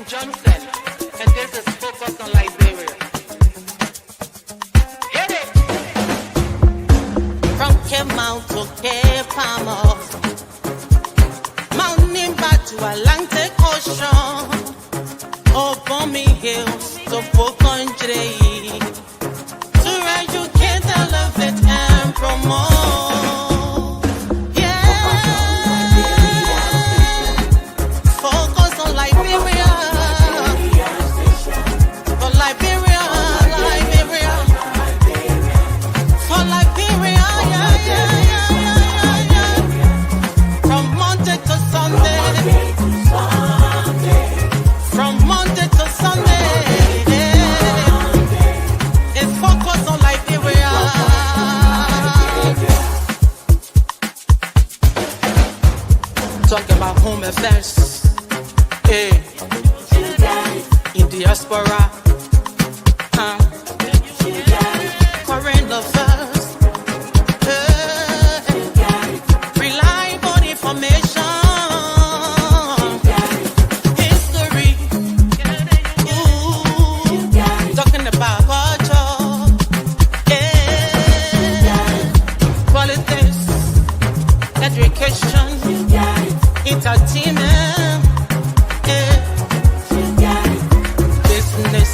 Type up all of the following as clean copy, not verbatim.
Johnson, and this is Focus on Liberia. Hit it! From Cape Mount to Cape Palmer, Mount Nimba to Atlantic Ocean, Obomi Hills to Bokonjre, to educate, elevate, and promote. Talk about home affairs, hey, in diaspora, current affairs, hey, reliable information, history, ooh, talking about culture, yeah, politics, education, entertainment, business,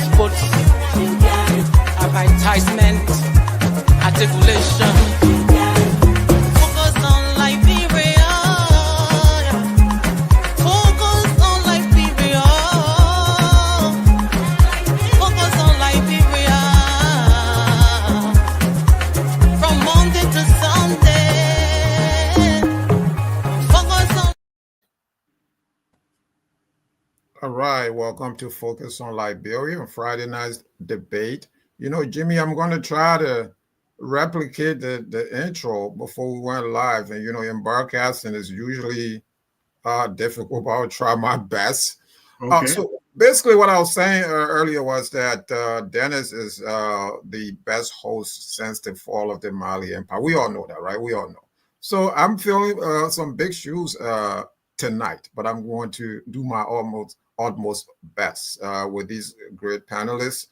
sports, advertisement, articulation. Focus on Liberia. Focus on Liberia. Focus on Liberia. From Monday to Sunday. All right, welcome to Focus on Liberia on Friday night's debate. You know, Jimmy, I'm going to try to replicate the intro before we went live. And, you know, in broadcasting is usually difficult, but I'll try my best. Okay. So basically what I was saying earlier was that Dennis is the best host since the fall of the Mali Empire. We all know that, right? We all know. So I'm feeling some big shoes tonight, but I'm going to do my utmost best with these great panelists.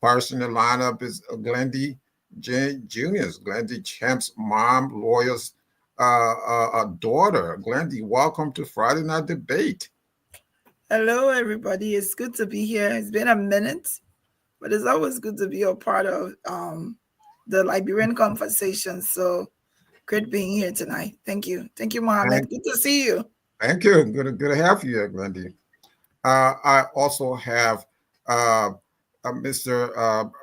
Person in the lineup is Glendy Juniors, Glendy Champ's mom, lawyer's daughter. Glendy, welcome to Friday Night Debate. Hello, everybody. It's good to be here. It's been a minute, but it's always good to be a part of the Liberian conversation. So great being here tonight. Thank you. Thank you, Mohammed. Good to see you. Thank you. Good to have you here, Glendy. I also have Mr.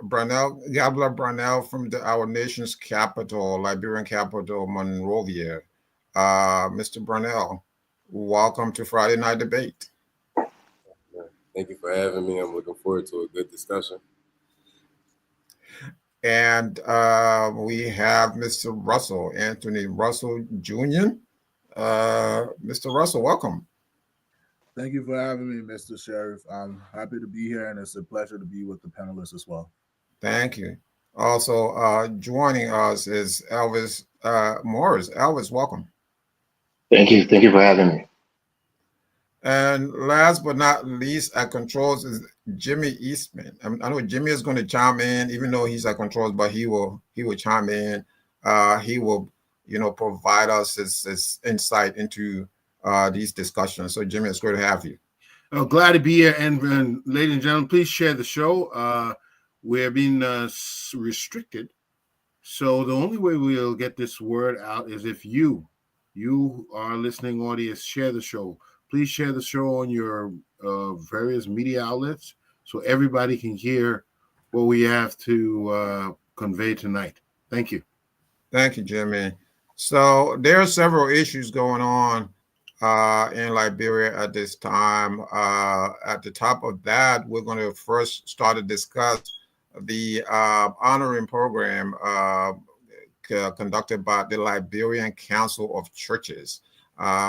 Gabla Brunel from our nation's capital, Liberian capital, Monrovia. Mr. Brunel, welcome to Friday Night Debate. Thank you for having me. I'm looking forward to a good discussion. And we have Mr. Russell, Anthony Russell Jr. Mr. Russell, welcome. Thank you for having me, Mr. Sheriff. I'm happy to be here, and it's a pleasure to be with the panelists as well. Thank you. Also joining us is Elvis Morris. Elvis, welcome. Thank you. Thank you for having me. And last but not least, at controls is Jimmy Eastman. I know Jimmy is going to chime in, even though he's at controls, but he will chime in. He will, provide us his insight into these discussions. So, Jimmy, it's great to have you. Oh, glad to be here. And ladies and gentlemen, please share the show. We're being restricted. So the only way we'll get this word out is if you, our listening audience, share the show. Please share the show on your various media outlets so everybody can hear what we have to convey tonight. Thank you. Thank you, Jimmy. So there are several issues going on in Liberia at this time. At the top of that, we're going to first start to discuss the honoring program conducted by the Liberian Council of Churches.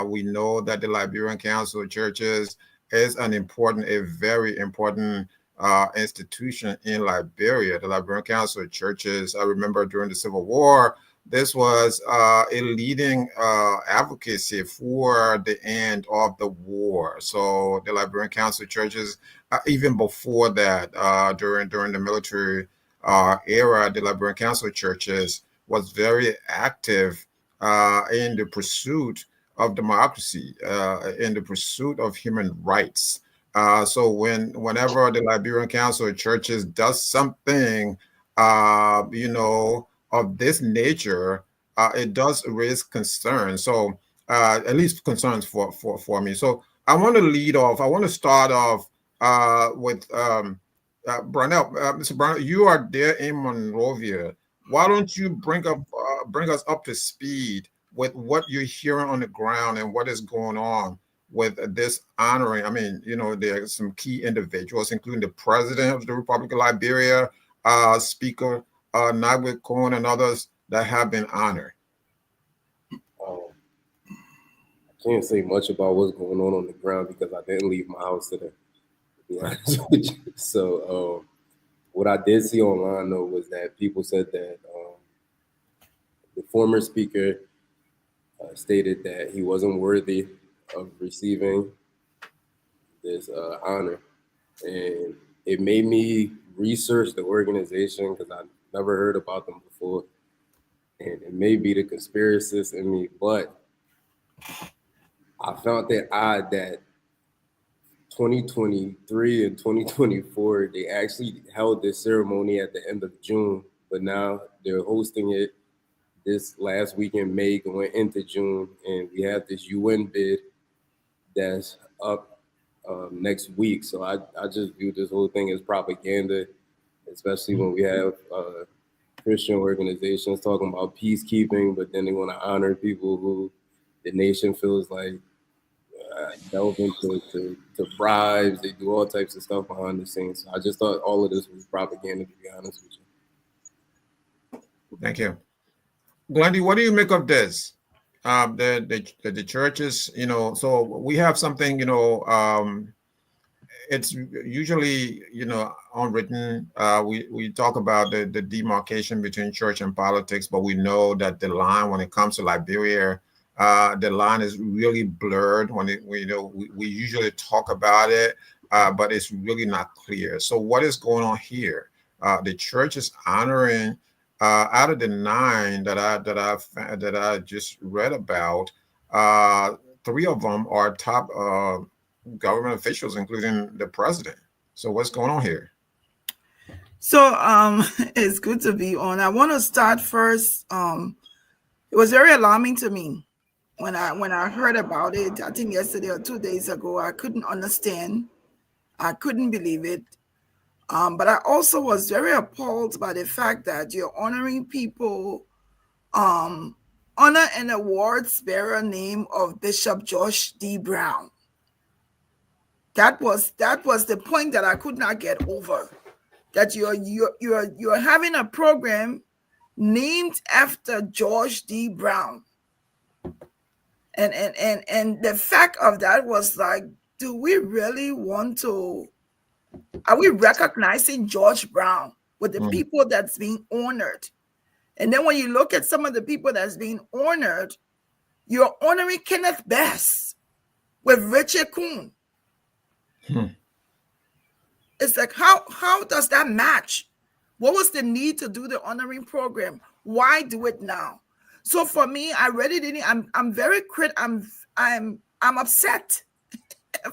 We know that the Liberian Council of Churches is a very important institution in Liberia. The Liberian Council of Churches, I remember during the Civil War, this was a leading advocacy for the end of the war. So the Liberian Council of Churches, even before that, during the military era, the Liberian Council of Churches was very active in the pursuit of democracy, in the pursuit of human rights. So whenever the Liberian Council of Churches does something, of this nature, it does raise concerns. So at least concerns for me. So I want to lead off. I want to start off with Brunel. Mr. Brunel, you are there in Monrovia. Why don't you bring us up to speed with what you're hearing on the ground and what is going on with this honoring? I mean, there are some key individuals, including the president of the Republic of Liberia, Speaker Nagwe Cohen, and others that have been honored. I can't say much about what's going on the ground because I didn't leave my house today, to be honest with you. So what I did see online, though, was that people said that the former speaker stated that he wasn't worthy of receiving this honor. And it made me research the organization because I never heard about them before. And it may be the conspiracist in me, but I found it odd that 2023 and 2024, they actually held this ceremony at the end of June, but now they're hosting it this last week in May, going into June, and we have this UN bid that's up next week. So I just view this whole thing as propaganda, especially when we have Christian organizations talking about peacekeeping, but then they want to honor people who the nation feels like delve into to bribes. They do all types of stuff behind the scenes. So I just thought all of this was propaganda, to be honest with you. Thank you. Glendy, what do you make of this? The churches, so we have something, it's usually, unwritten. We talk about the demarcation between church and politics, but we know that the line when it comes to Liberia, the line is really blurred. We usually talk about it, but it's really not clear. So what is going on here? The church is honoring. Out of the 9 that I just read about, 3 of them are top government officials, including the president. So what's going on here? So it's good to be on. I want to start first. It was very alarming to me when I heard about it. I think yesterday or 2 days ago. I couldn't understand. I couldn't believe it. But I also was very appalled by the fact that you're honoring people, honor and awards bearer name of Bishop George D. Brown. That was the point that I could not get over. That you're having a program named after George D. Brown, and the fact of that was like, do we really want to? Are we recognizing George Brown with the people that's being honored? And then when you look at some of the people that's being honored, you're honoring Kenneth Bass with Richard Kuhn. It's like, how does that match? What was the need to do the honoring program? Why do it now? So for me, I really didn't. I'm very I'm upset.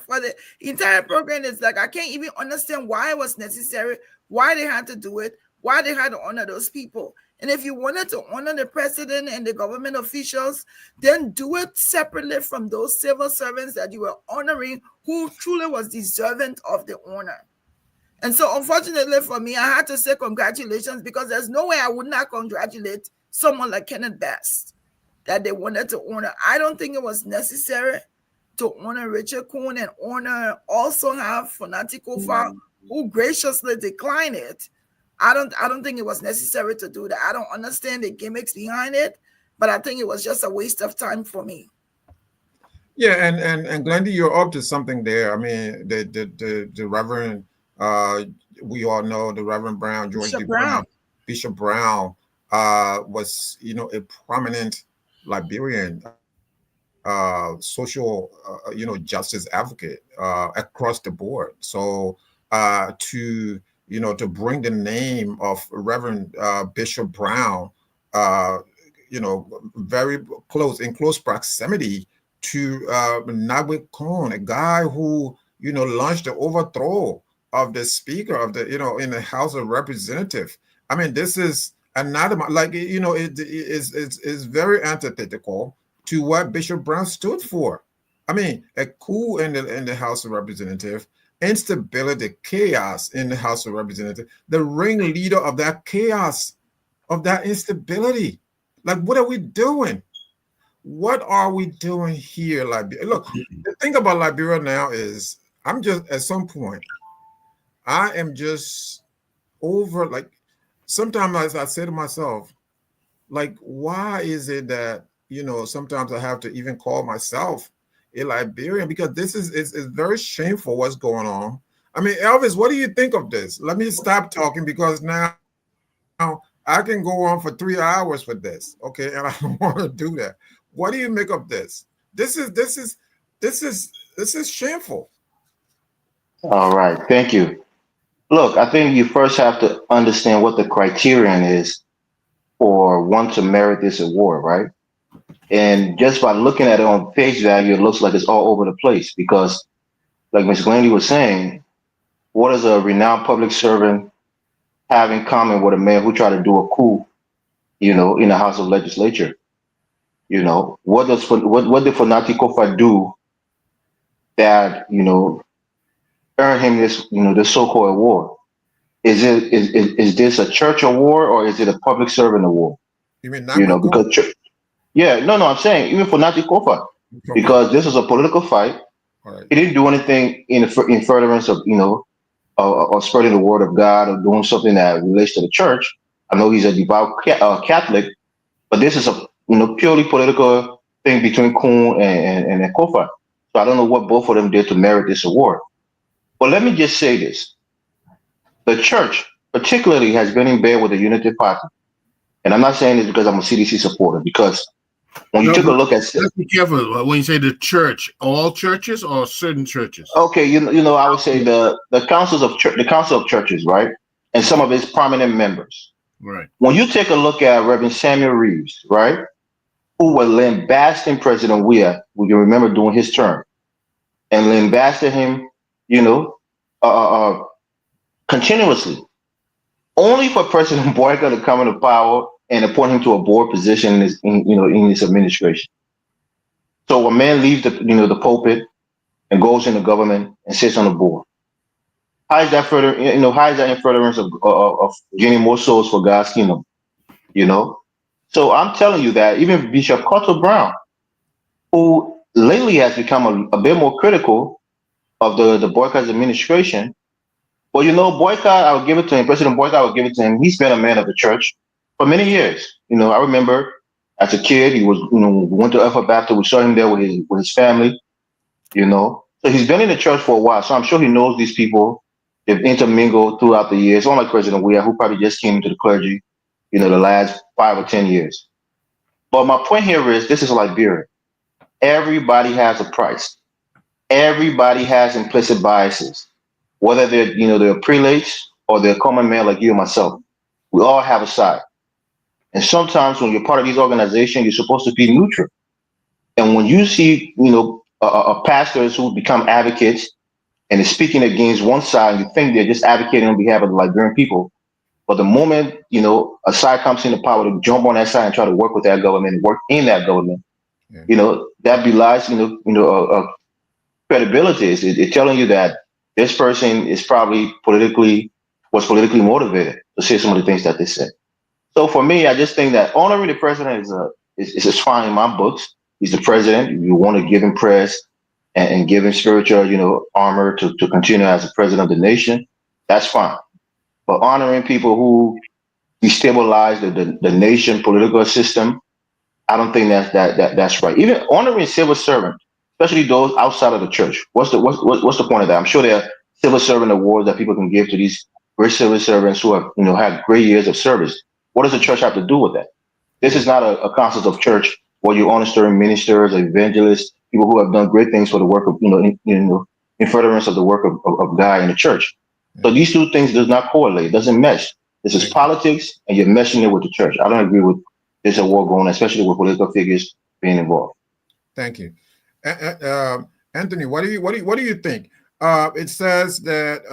For the entire program. It's like I can't even understand why it was necessary, why they had to do it, why they had to honor those people. And if you wanted to honor the president and the government officials, then do it separately from those civil servants that you were honoring who truly was deserving of the honor. And so unfortunately for me, I had to say congratulations, because there's no way I would not congratulate someone like Kenneth Bass that they wanted to honor. I don't think it was necessary to honor Richard Kuhn and also have Fanatico Far, who graciously declined it. I don't think it was necessary to do that. I don't understand the gimmicks behind it, but I think it was just a waste of time for me. Yeah, and Glendy, you're up to something there. I mean, the Reverend, we all know the Reverend Brown, George D. Brown, Bishop Brown. was, a prominent Liberian social, justice advocate across the board. So to bring the name of Reverend Bishop Brown, uh, very in close proximity to Nagwe Khan, a guy who, launched the overthrow of the Speaker of the, in the House of Representatives. I mean, this is another, like, it is very antithetical to what Bishop Brown stood for. I mean, a coup in the House of Representatives, instability, chaos in the House of Representatives, the ringleader of that chaos, of that instability. Like, what are we doing? What are we doing here, Liberia? Look, the thing about Liberia now is, I'm just, at some point, I am just over, like, sometimes I say to myself, like, why is it that, sometimes I have to even call myself a Liberian? Because this is very shameful what's going on. I mean, Elvis, what do you think of this? Let me stop talking, because now I can go on for 3 hours for this, okay? And I don't want to do that. What do you make of this? This is shameful. All right. Thank you. Look, I think you first have to understand what the criterion is for one to merit this award, right? And just by looking at it on face value, it looks like it's all over the place because, like Ms. Glandy was saying, what does a renowned public servant have in common with a man who tried to do a coup, in the House of Legislature? What did Fonati Kofa do that, earned him this so-called award? Is this a church award or is it a public servant award? You mean not Because no, I'm saying even for Nati Kofa, because this was a political fight. Right. He didn't do anything in furtherance of or spreading the word of God or doing something that relates to the church. I know he's a devout Catholic, but this is a purely political thing between Kun and Kofa. So I don't know what both of them did to merit this award. But let me just say this. The church, particularly, has been in bed with the Unity Party. And I'm not saying this because I'm a CDC supporter, because when you took a look at... Let's be careful when you say the church, all churches or certain churches? Okay, I would say the Council of Churches, right? And some of its prominent members. Right. When you take a look at Reverend Samuel Reeves, right, who was lambasting President Weah, we can remember during his term, and lambasted him, continuously, only for President Boyka to come into power and appoint him to a board position in his administration. So a man leaves the pulpit and goes into government and sits on the board. How is that how is that in furtherance of gaining more souls for God's kingdom? So I'm telling you that even Bishop Carter Brown, who lately has become a bit more critical of the Boyka's administration, but Boyka, I'll give it to him. President Boyka, I'll give it to him. He's been a man of the church for many years. I remember as a kid, he was, we went to Alpha Baptist. We saw him there with his family. So he's been in the church for a while. So I'm sure he knows these people. They've intermingled throughout the years. Unlike President Weah, who probably just came into the clergy, the last 5 or 10 years. But my point here is, this is Liberia. Everybody has a price. Everybody has implicit biases. Whether they're prelates or they're common man like you and myself, we all have a side. And sometimes when you're part of these organizations, you're supposed to be neutral. And when you see, pastors who become advocates and is speaking against one side, you think they're just advocating on behalf of the Liberian people. But the moment, a side comes into power, to jump on that side and try to work with that government and work in that government, that belies, credibility. It's telling you that this person is probably politically motivated to say some of the things that they said. So for me, I just think that honoring the president is fine in my books. He's the president. You want to give him prayers and give him spiritual, armor to continue as the president of the nation. That's fine. But honoring people who destabilize the nation political system, I don't think that's right. Even honoring civil servants, especially those outside of the church. What's the point of that? I'm sure there are civil servant awards that people can give to these great civil servants who have had great years of service. What does the church have to do with that? This is not a concept of church where you honor certain ministers, evangelists, people who have done great things for the work of, in furtherance of the work of God in the church. So these two things does not correlate, doesn't mesh. This is politics, and you're meshing it with the church. I don't agree with this war going, especially with political figures being involved. Thank you, Anthony. What do you think? It says that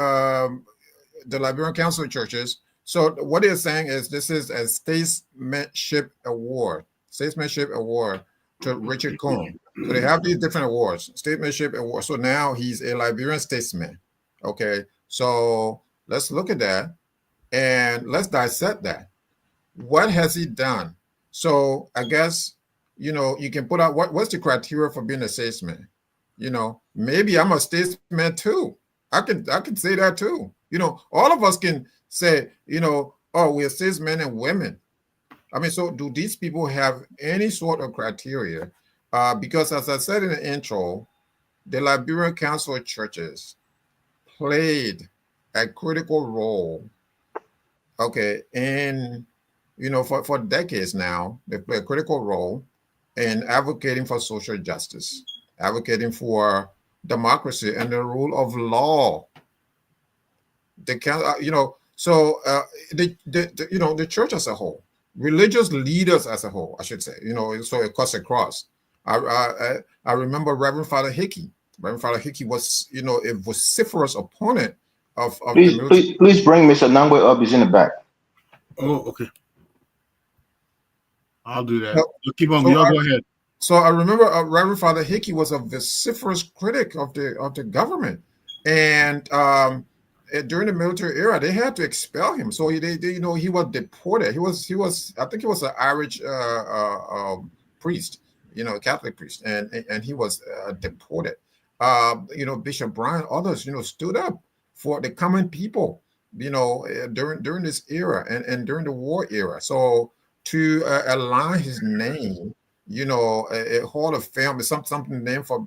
the Liberian Council of Churches. So what they're saying is this is a statesmanship award to Richard Cohn. So they have these different awards, statesmanship award. So now he's a Liberian statesman. Okay, so let's look at that and let's dissect that. What has he done? So I guess, you can put out what's the criteria for being a statesman? Maybe I'm a statesman too. I can say that too. All of us can say, oh, we're statesmen and women. I mean, so do these people have any sort of criteria? Because as I said in the intro, the Liberian Council of Churches played a critical role, okay, in, for decades now, they play a critical role in advocating for social justice, advocating for democracy and the rule of law. The church as a whole, religious leaders as a whole, I should say, so it cuts across. I remember Reverend Father Hickey. Reverend Father Hickey was, a vociferous opponent of please bring Mr. Nangwe up. He's in the back. Oh, okay. I'll do that. Keep on. Y'all go ahead. So I remember Reverend Father Hickey was a vociferous critic of the government, and during the military era, they had to expel him. So he was deported. He was I think he was an Irish priest, Catholic priest, and he was deported. Bishop Brian, others, stood up for the common people, during this era and during the war era. So to align his name, a Hall of Fame is something named for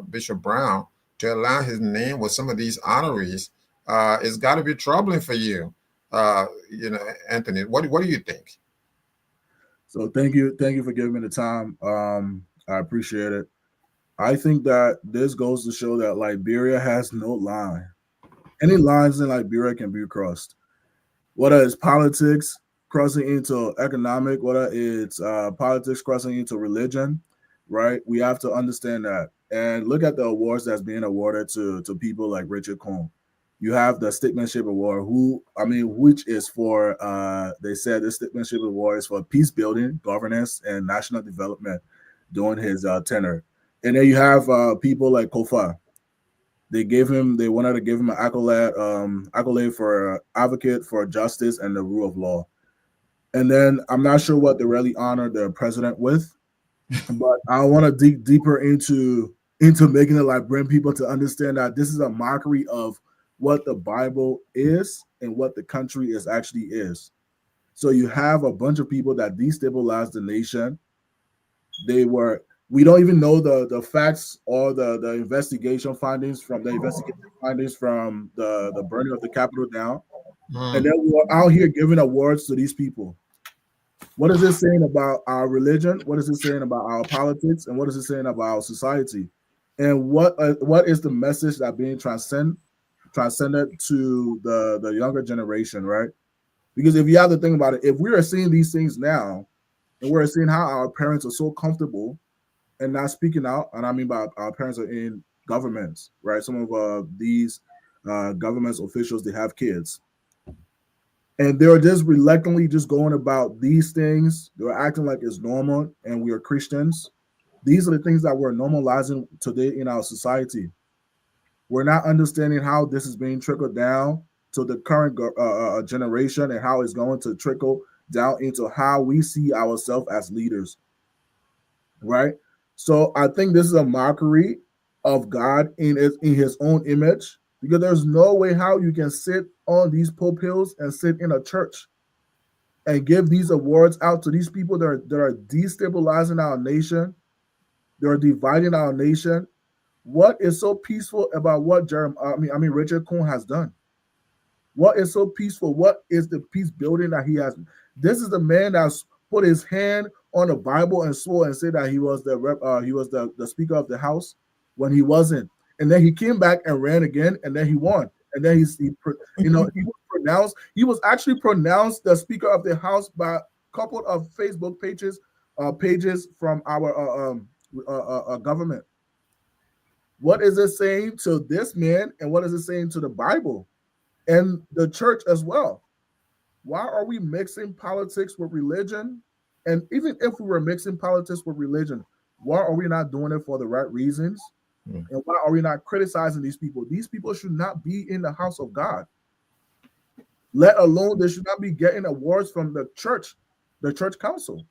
Bishop Brown, to align his name with some of these honorees, it's got to be troubling for you, Anthony. What do you think? So thank you for giving me the time. I appreciate it. I think that this goes to show that Liberia has no line. Any lines in Liberia can be crossed, whether it's politics crossing into economic, whether it's politics crossing into religion, right? We have to understand that. And look at the awards that's being awarded to people like Richard Cohn. You have the Statesmanship Award, which is for, they said the Statesmanship Award is for peace building, governance, and national development during his tenure. And then you have people like Kofa. They wanted to give him an accolade for advocate for justice and the rule of law. And then I'm not sure what they really honored the president with, but I want to dig deeper into making the Liberian people to understand that this is a mockery of what the Bible is and what the country actually is. So you have a bunch of people that destabilized the nation. We don't even know the facts or the investigation findings from the burning of the Capitol down. And then we're out here giving awards to these people. What is it saying about our religion? What is it saying about our politics? And what is it saying about our society? And what is the message that being transcended to the younger generation, right? Because if you have to think about it, if we are seeing these things now, and we're seeing how our parents are so comfortable and not speaking out, and I mean by our parents are in governments, right? Some of these government officials, they have kids. And they're just reluctantly just going about these things. They're acting like it's normal and we are Christians. These are the things that we're normalizing today in our society. We're not understanding how this is being trickled down to the current generation and how it's going to trickle down into how we see ourselves as leaders, right? So I think this is a mockery of God in his own image, because there's no way how you can sit on these pulpits and sit in a church and give these awards out to these people that are destabilizing our nation. They're dividing our nation. What is so peaceful about what Richard Cohn has done? What is so peaceful? What is the peace building that he This is the man that's put his hand on the Bible and swore and said that he was the Speaker of the House when he wasn't. And then he came back and ran again, and then he won. And then he was actually pronounced the Speaker of the House by a couple of Facebook pages from our government. What is it saying to this man, and what is it saying to the Bible and the church as well? Why are we mixing politics with religion? And even if we were mixing politics with religion, why are we not doing it for the right reasons? And why are we not criticizing these people? These people should not be in the house of God. Let alone they should not be getting awards from the church council.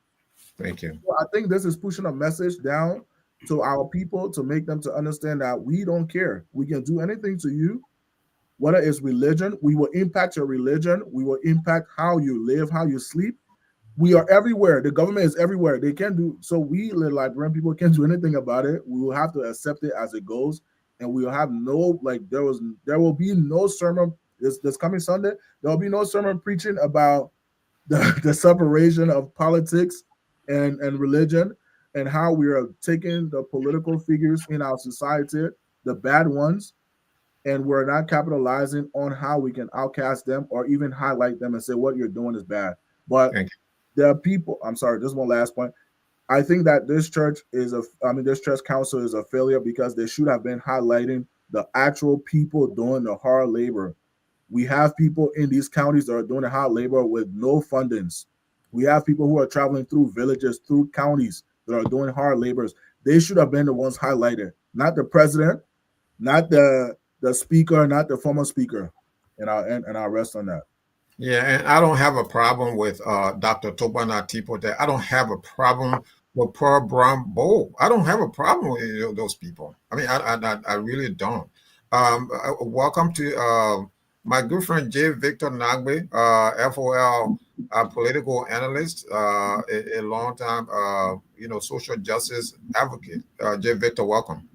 Thank you. So I think this is pushing a message down to our people to make them to understand that we don't care. We can do anything to you, whether it's religion. We will impact your religion. We will impact how you live, how you sleep. We are everywhere. The government is everywhere. They can't do so. We Liberian people can't do anything about it. We will have to accept it as it goes, and we will have there will be no sermon this coming Sunday. There will be no sermon preaching about the separation of politics and religion, and how we are taking the political figures in our society, the bad ones, and we're not capitalizing on how we can outcast them or even highlight them and say what you're doing is bad. But the people, I'm sorry, just one last point. I think that this church council is a failure because they should have been highlighting the actual people doing the hard labor. We have people in these counties that are doing the hard labor with no fundings. We have people who are traveling through villages, through counties that are doing hard labors. They should have been the ones highlighted, not the president, not the speaker, not the former speaker. And I'll rest on that. Yeah, and I don't have a problem with Dr. Tobana Tipote. I don't have a problem with Pearl Brown Bowl. I don't have a problem with those people. I mean, I really don't. Welcome to my good friend J. Victor Nagbe, FOL political analyst, a long time social justice advocate. J. Victor, welcome.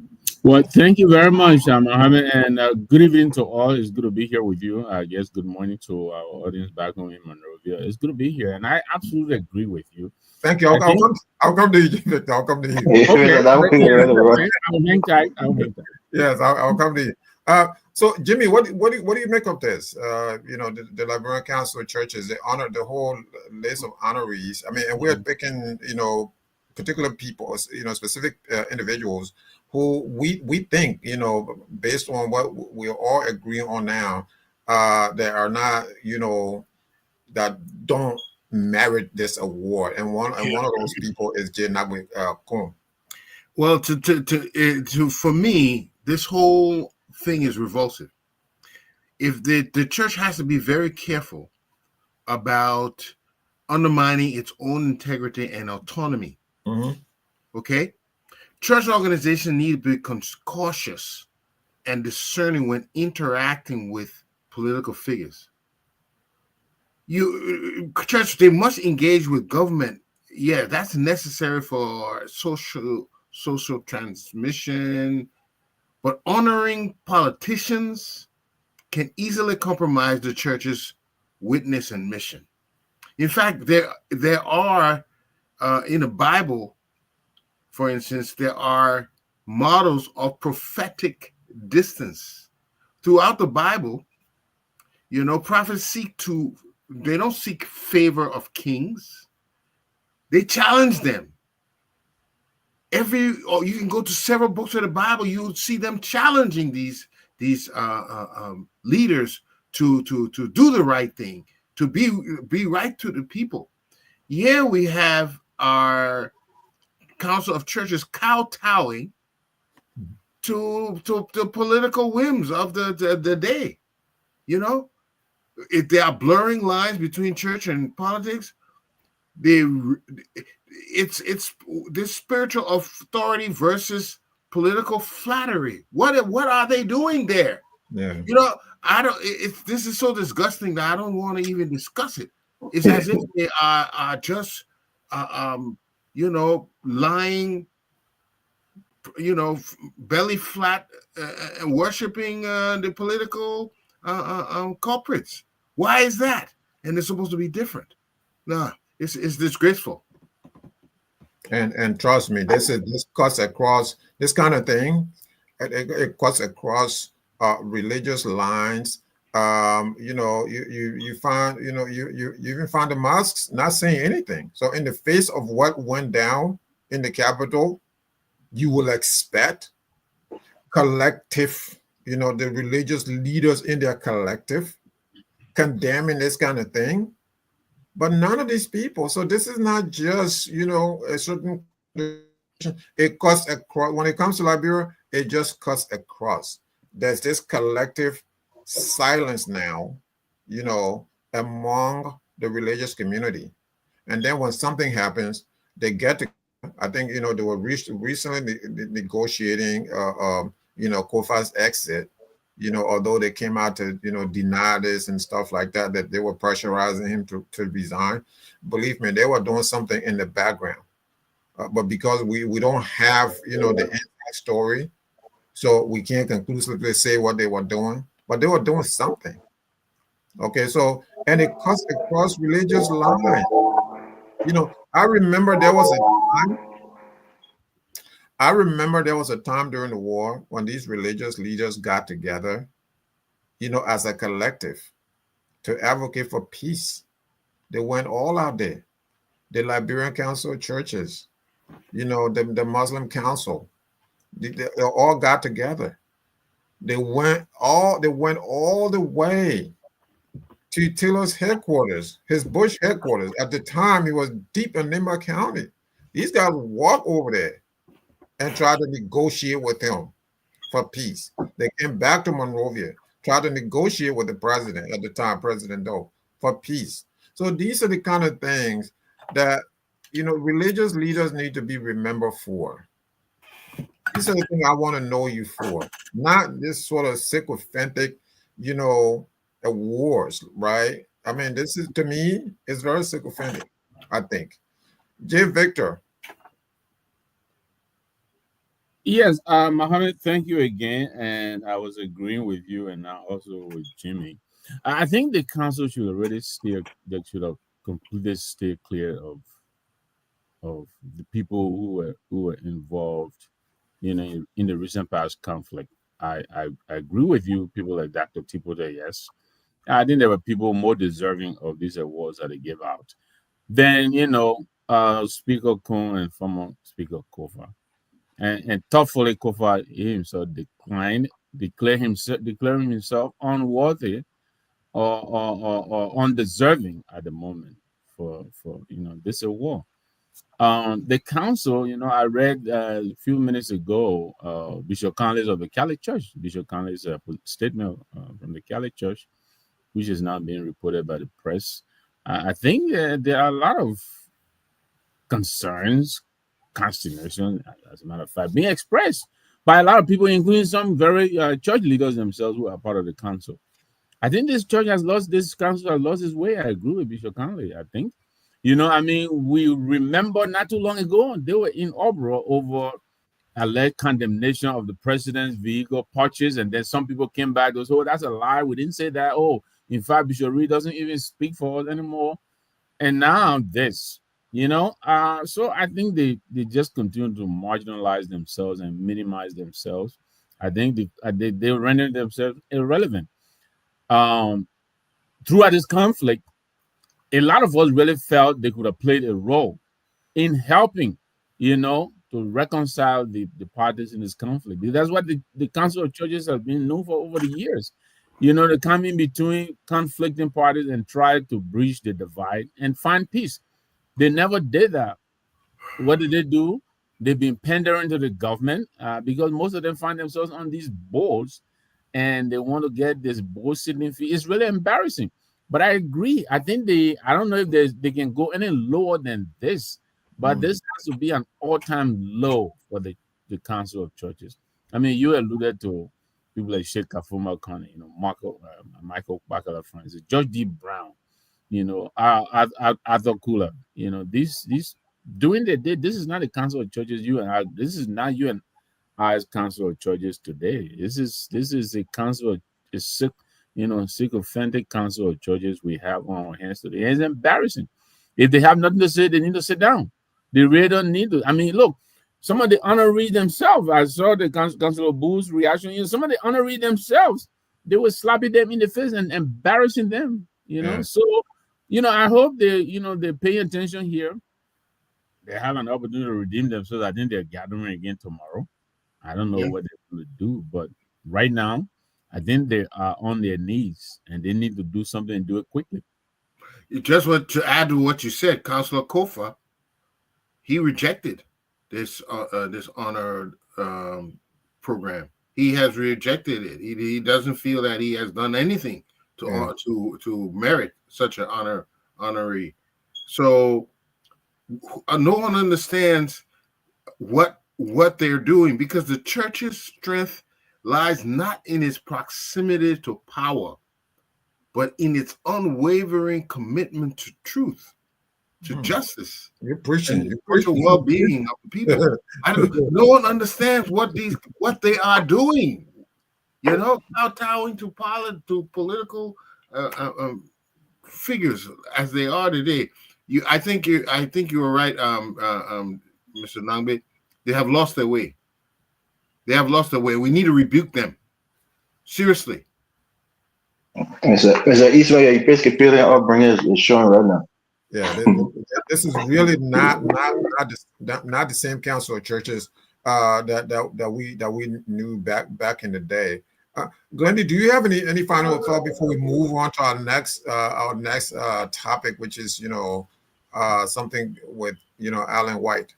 Well, thank you very much, Mohammed, and good evening to all. It's good to be here with you. I guess good morning to our audience back home in Monrovia. It's good to be here, and I absolutely agree with you. Thank you. I'll come to you, Victor. I'll come to you. Okay. I'll hang tight. Yes, I'll come to you. So, Jimmy, what do you make of this? The Liberian Council of Churches, they honor the whole list of honorees. I mean, and we're picking, particular people, specific individuals who we think, based on what we all agree on now, that are not, that don't merit this award. And one of those people is J. Nagwe Kum. Well, for me, this whole thing is revulsive. If the church has to be very careful about undermining its own integrity and autonomy. Okay, church organizations need to be cautious and discerning when interacting with political figures. Church, they must engage with government. Yeah, that's necessary for social transmission. But honoring politicians can easily compromise the church's witness and mission. In fact, there are in the Bible, for instance, there are models of prophetic distance. Throughout the Bible, prophets they don't seek favor of kings. They challenge them. You can go to several books of the Bible, you'll see them challenging these leaders to do the right thing, to be right to the people. Here we have our Council of Churches kowtowing to the political whims of the day. If they are blurring lines between church and politics, it's this spiritual authority versus political flattery. What are they doing there? Yeah. This is so disgusting that I don't want to even discuss it. It's as if they are just lying, belly flat and worshiping the political culprits. Why is that? And it's supposed to be different. No, it's disgraceful. And trust me, this cuts across this kind of thing. It cuts across religious lines. You find you even find the mosques not saying anything. So in the face of what went down in the Capitol, you will expect collective, the religious leaders in their collective condemning this kind of thing. But none of these people. So this is not just, a certain, it cuts across. When it comes to Liberia, it just cuts across. There's this collective silence now, among the religious community. And then when something happens, they get to, I think, they were recently negotiating, Kofa's exit, although they came out to, deny this and stuff like that, that they were pressurizing him to resign. Believe me, they were doing something in the background. But because we don't have, the inside story, so we can't conclusively say what they were doing, but they were doing something. Okay, so, and it cuts across religious lines. I remember there was a time during the war when these religious leaders got together, as a collective to advocate for peace. They went all out there. The Liberian Council of Churches, the Muslim Council, they all got together. They went all the way to Taylor's headquarters, his Bush headquarters. At the time, he was deep in Nimba County. These guys walked over there and tried to negotiate with him for peace. They came back to Monrovia, tried to negotiate with the president at the time, President Doe, for peace. So these are the kind of things that, religious leaders need to be remembered for. These are the things I want to know you for, not this sort of sycophantic, wars, right? I mean, this is, to me, it's very sycophantic, I think. J. Victor. Yes, Mohammed, thank you again. And I was agreeing with you and now also with Jimmy. I think the council should already steer, that should have completely stay clear of the people who were involved, in the recent past conflict. I agree with you, people like Dr. Tipota, yes. I think there were people more deserving of these awards that they gave out. Then, Speaker Kuhn and former Speaker Kofa. And thoughtfully Kofa himself declaring himself unworthy or undeserving at the moment for this award. The council, I read a few minutes ago, Bishop Conley's of the Catholic Church, Bishop Conley's statement from the Catholic Church, which is now being reported by the press. I think there are a lot of concerns, consternation, as a matter of fact, being expressed by a lot of people, including some very church leaders themselves who are part of the council. I think this council has lost its way. I agree with Bishop Conley. I think, we remember not too long ago, they were in uproar over alleged condemnation of the president's vehicle purchase. And then some people came back and said, oh, that's a lie. We didn't say that. Oh, in fact, Bishop Reed doesn't even speak for us anymore. And now this, so I think they just continue to marginalize themselves and minimize themselves. I think they render themselves irrelevant. Throughout this conflict, a lot of us really felt they could have played a role in helping, to reconcile the parties in this conflict. That's what the Council of Churches have been known for over the years. They come in between conflicting parties and try to bridge the divide and find peace. They never did that. What did they do? They've been pandering to the government because most of them find themselves on these boards and they want to get this board sitting fee. It's really embarrassing. But I agree. I think I don't know if they can go any lower than this, but this has to be an all-time low for the Council of Churches. I mean, you alluded to people like Sheikh Kafuma Khan, Michael Bakala Francis, George D. Brown, Arthur Kula, these doing the day. This is not a Council of Churches. This is not you and I's Council of Churches today. This is a council of sycophantic Council of Churches we have on our hands today. And it's embarrassing. If they have nothing to say, they need to sit down. They really don't need to. I mean, look, some of the honorees themselves, I saw the Council of Boo's reaction. You know, some of the honorees themselves, they were slapping them in the face and embarrassing them, you know. Yeah. So, you know, I hope they pay attention here. They have an opportunity to redeem themselves. I think they're gathering again tomorrow. I don't know what they're going to do, but right now, I think they are on their knees and they need to do something and do it quickly. Just what to add to what you said, Councilor Kofa, he rejected this honor program. He has rejected it. He doesn't feel that he has done anything to merit such an honoree. So no one understands what they're doing, because the church's strength lies not in its proximity to power, but in its unwavering commitment to truth, to justice, You're preaching. You're spiritual preaching. well-being of the people. No one understands what they are doing. You know, kowtowing to political figures as they are today. I think you were right, Mr. Nangbe. They have lost their way. They have lost their way. We need to rebuke them. Seriously. It's an Israel Episcopalian upbringing is showing right now. Yeah, this is really not the same council of churches that we knew back in the day. Glendy, do you have any final thought before we move on to our next topic, which is something with Alan White?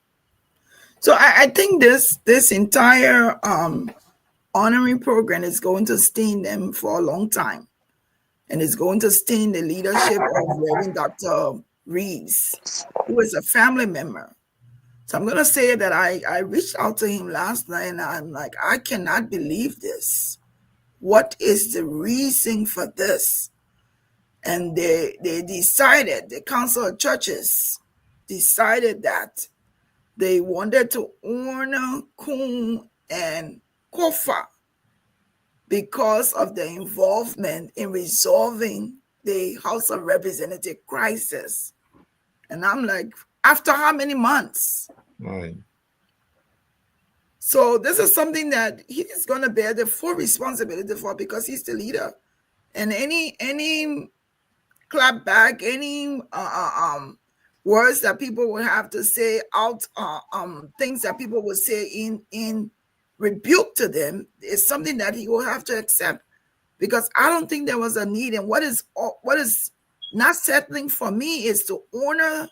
So I think this entire honoring program is going to stain them for a long time, and it's going to stain the leadership of Reverend Dr. Reeves, who is a family member. So I'm going to say that I reached out to him last night, and I'm like, I cannot believe this. What is the reason for this? And they decided, the Council of Churches decided that they wanted to honor Kun and Kofa because of the involvement in resolving the House of Representatives crisis. And I'm like, after how many months? Right. So this is something that he is going to bear the full responsibility for, because he's the leader. And any clap back, any words that people will have to say out, things that people will say in rebuke to them, is something that he will have to accept, because I don't think there was a need. And what is not settling for me is to honor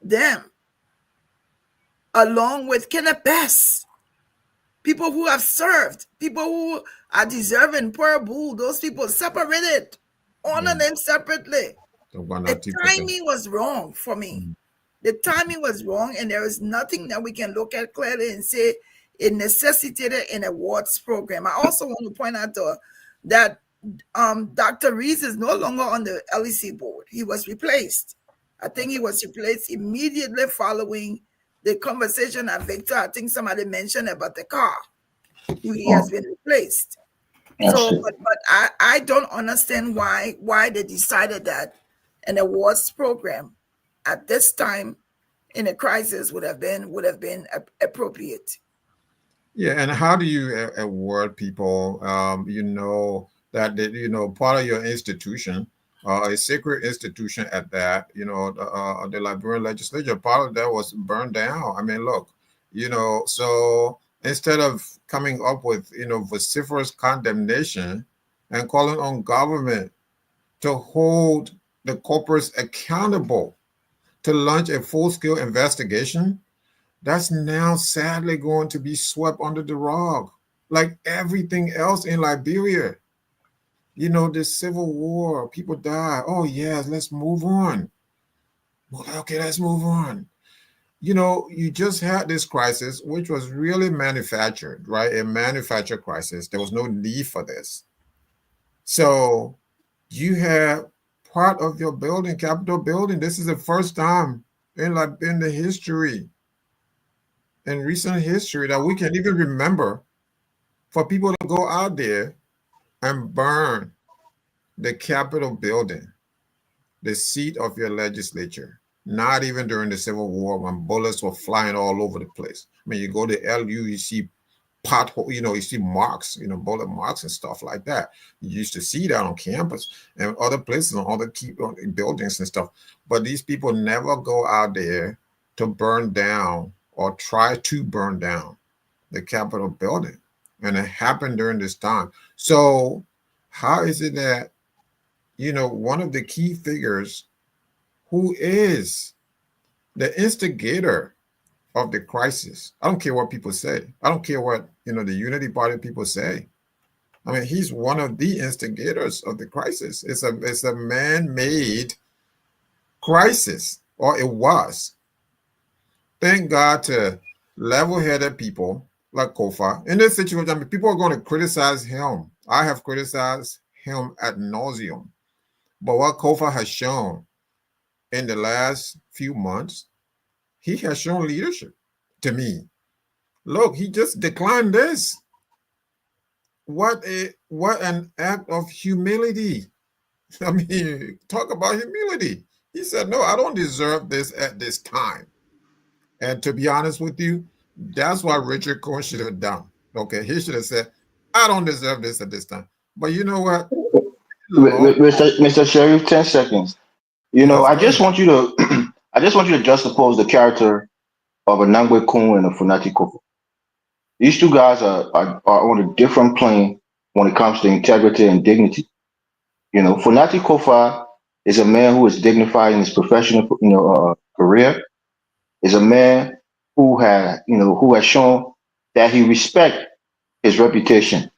them along with Kenneth Best, people who have served, people who are deserving, poor bull, those people separated, honor them separately. The timing was wrong for me. The timing was wrong, and there is nothing that we can look at clearly and say it necessitated an awards program. I also want to point out that Dr. Reeves is no longer on the LEC board. He was replaced. I think he was replaced immediately following the conversation that Victor, I think somebody mentioned about the car. He has been replaced. So, but I don't understand why they decided that an awards program at this time in a crisis would have been appropriate. Yeah, and how do you award people? That part of your institution, a sacred institution at that. The Liberian legislature, part of that was burned down. I mean, look, so instead of coming up with vociferous condemnation and calling on government to hold the corporates accountable, to launch a full-scale investigation, that's now sadly going to be swept under the rug, like everything else in Liberia. The civil war, people die. Oh, yes, let's move on. Okay, let's move on. You just had this crisis, which was really manufactured, right? A manufactured crisis. There was no need for this. So you have part of your building, Capitol building. This is the first time in the history, in recent history, that we can even remember, for people to go out there and burn the Capitol building, the seat of your legislature. not even during the Civil War when bullets were flying all over the place. I mean, you go to LU, you see pothole, you see marks, bullet marks and stuff like that. You used to see that on campus and other places on other key buildings and stuff. But these people never go out there to burn down or try to burn down the Capitol building. And it happened during this time. So how is it that, one of the key figures who is the instigator of the crisis, I don't care what people say. I don't care what, the Unity Party people say. I mean, he's one of the instigators of the crisis. It's a man-made crisis, or it was. Thank God to level-headed people like Kofa. In this situation, I mean, people are going to criticize him. I have criticized him ad nauseum. But what Kofa has shown in the last few months, he has shown leadership to me. Look, he just declined this. What an act of humility. I mean, talk about humility. He said, no, I don't deserve this at this time. And to be honest with you, that's what Richard Cohen should have done. Okay, he should have said, I don't deserve this at this time. But you know what? Mr. Sheriff, 10 seconds. Yes, I go just ahead. want you to I just want you to juxtapose the character of a Nangwe Kun and a Funati Kofa. These two guys are on a different plane when it comes to integrity and dignity. Funati Kofa is a man who is dignified in his professional career. Is a man who has shown that he respects his reputation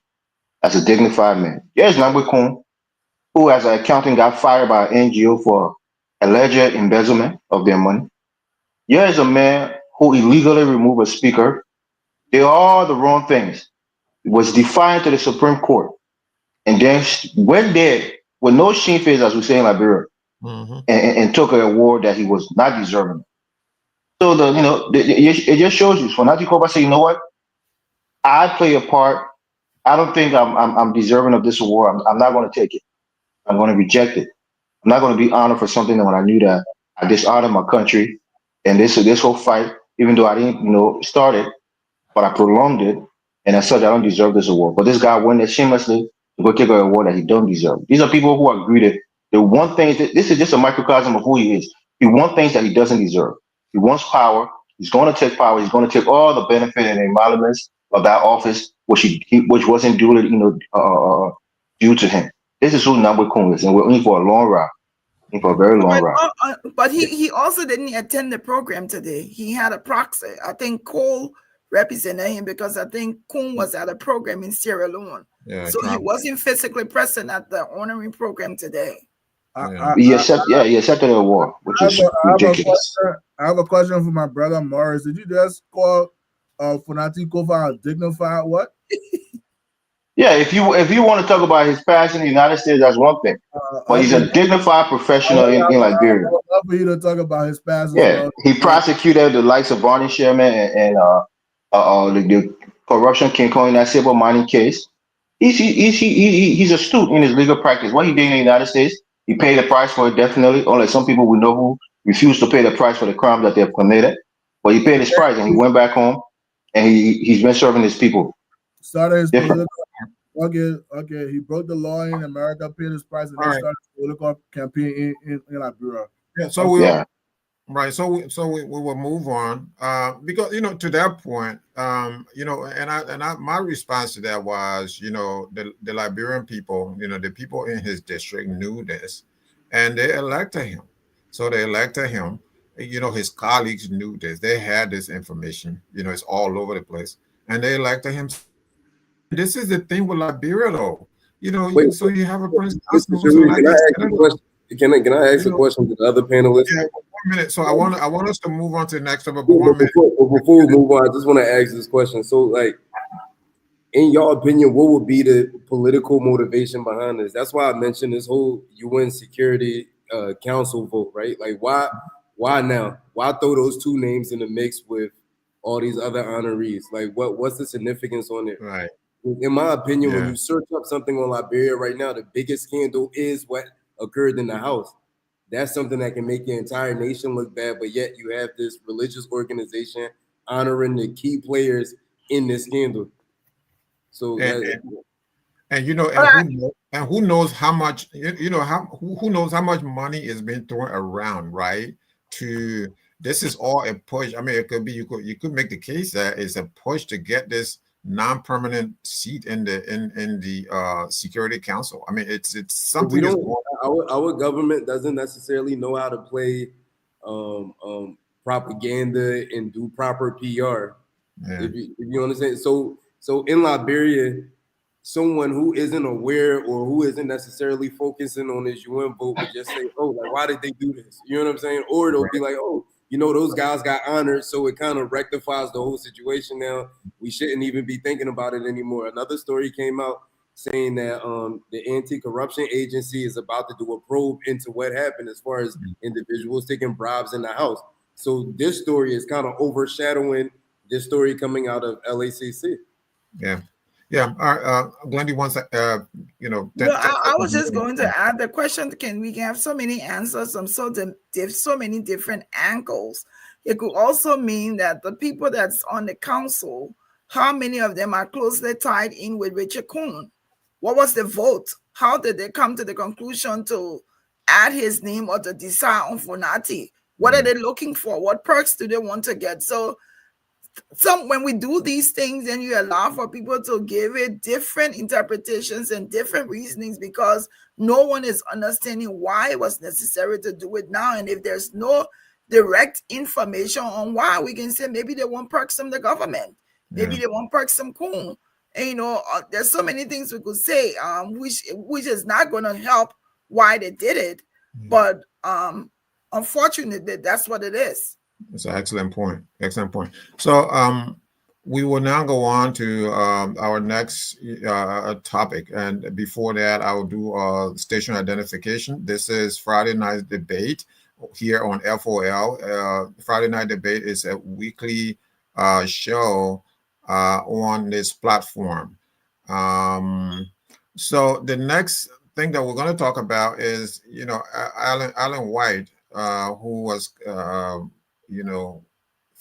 as a dignified man. There's Nangwe Kun, who as an accountant got fired by an NGO for alleged embezzlement of their money. Here is a man who illegally removed a speaker. They are all the wrong things. It was defiant to the Supreme Court. And then went there with no shame face, as we say in Liberia, and took an award that he was not deserving. So it just shows you. So Nati Koba said, you know what? I play a part. I don't think I'm deserving of this award. I'm not going to take it. I'm going to reject it. I'm not going to be honored for something that when I knew that I dishonored my country and this whole fight, even though I didn't start it, but I prolonged it, and as such, I don't deserve this award. But this guy went there shamelessly to go take an award that he don't deserve. These are people who are greedy. They want things. This is just a microcosm of who he is. He wants things that he doesn't deserve. He wants power. He's going to take power. He's going to take all the benefit and emoluments of that office, which wasn't duly, due to him. This is who Nambwe Kun is, and we're in for a long ride. In for a very long ride. But he also didn't attend the program today. He had a proxy. I think Cole represented him because I think Kun was at a program in Sierra Leone. Yeah, so he wasn't physically present at the honoring program today. He accepted the award, which is ridiculous. I have a question for my brother Morris. Did you just call Funati Kofa a dignified what? Yeah, if you want to talk about his past in the United States, that's one thing. But he's a dignified professional in Liberia. I would love for you to talk about his past. Yeah, he prosecuted the likes of Barney Sherman and the corruption King Kong in that silver mining case. He's astute in his legal practice. What he did in the United States, he paid the price for it, definitely. Unlike some people we know who refused to pay the price for the crime that they've committed. But he paid his price and he went back home and he's been serving his people. Started his political. Okay. He broke the law in America, paid his price, and then started his political campaign in Liberia. Yeah. So right. So we will move on because to that point, my response to that was the Liberian people, the people in his district knew this, and they elected him. So they elected him. His colleagues knew this. They had this information. It's all over the place, and they elected him. This is the thing with Liberia, though. So you have a president. Can I ask a question to the other panelists? Yeah, 1 minute. So I want us to move on to the next topic. Before we move on, I just want to ask this question. So, in your opinion, what would be the political motivation behind this? That's why I mentioned this whole UN Security Council vote, right? Why now? Why throw those two names in the mix with all these other honorees? What's the significance on it? Right. In my opinion, when you search up something on Liberia right now, the biggest scandal is what occurred in the House. that's something that can make your entire nation look bad. But yet you have this religious organization honoring the key players in this scandal. So And, that, and you know, and who knows how much you know how who knows how much money is being thrown around, right? To this is all a push. I mean, it could be you could make the case that it's a push to get this non-permanent seat in the Security Council. I mean, it's something we is don't. going. Our government doesn't necessarily know how to play propaganda and do proper PR. Yeah. If you understand, so in Liberia, someone who isn't aware or who isn't necessarily focusing on this UN vote would just say, "Oh, like why did they do this?" You know what I'm saying? Or they'll be like, "Oh, you know, those guys got honored, so it kind of rectifies the whole situation. Now we shouldn't even be thinking about it anymore." Another story came out saying that the anti-corruption agency is about to do a probe into what happened as far as individuals taking bribes in the house. So this story is kind of overshadowing this story coming out of LACC. Yeah. Yeah. Glendy wants you know. No, I was just going to add the question. We can have so many answers from so many different angles. It could also mean that the people that's on the council, how many of them are closely tied in with Richard Kuhn? What was the vote? How did they come to the conclusion to add his name or to decide on Funati? What are they looking for? What perks do they want to get? So when we do these things and you allow for people to give it different interpretations and different reasonings because no one is understanding why it was necessary to do it now. And if there's no direct information on why, we can say maybe they want perks from the government. Maybe they want perks from Kuhn. And, you know, there's so many things we could say, which is not going to help why they did it. But unfortunately, that's what it is. It's an excellent point. Excellent point. So we will now go on to our next topic. And before that, I will do station identification. This is Friday Night Debate here on FOL. Friday Night Debate is a weekly show on this platform. So the next thing that we're going to talk about is, you know, Alan White, who was you know,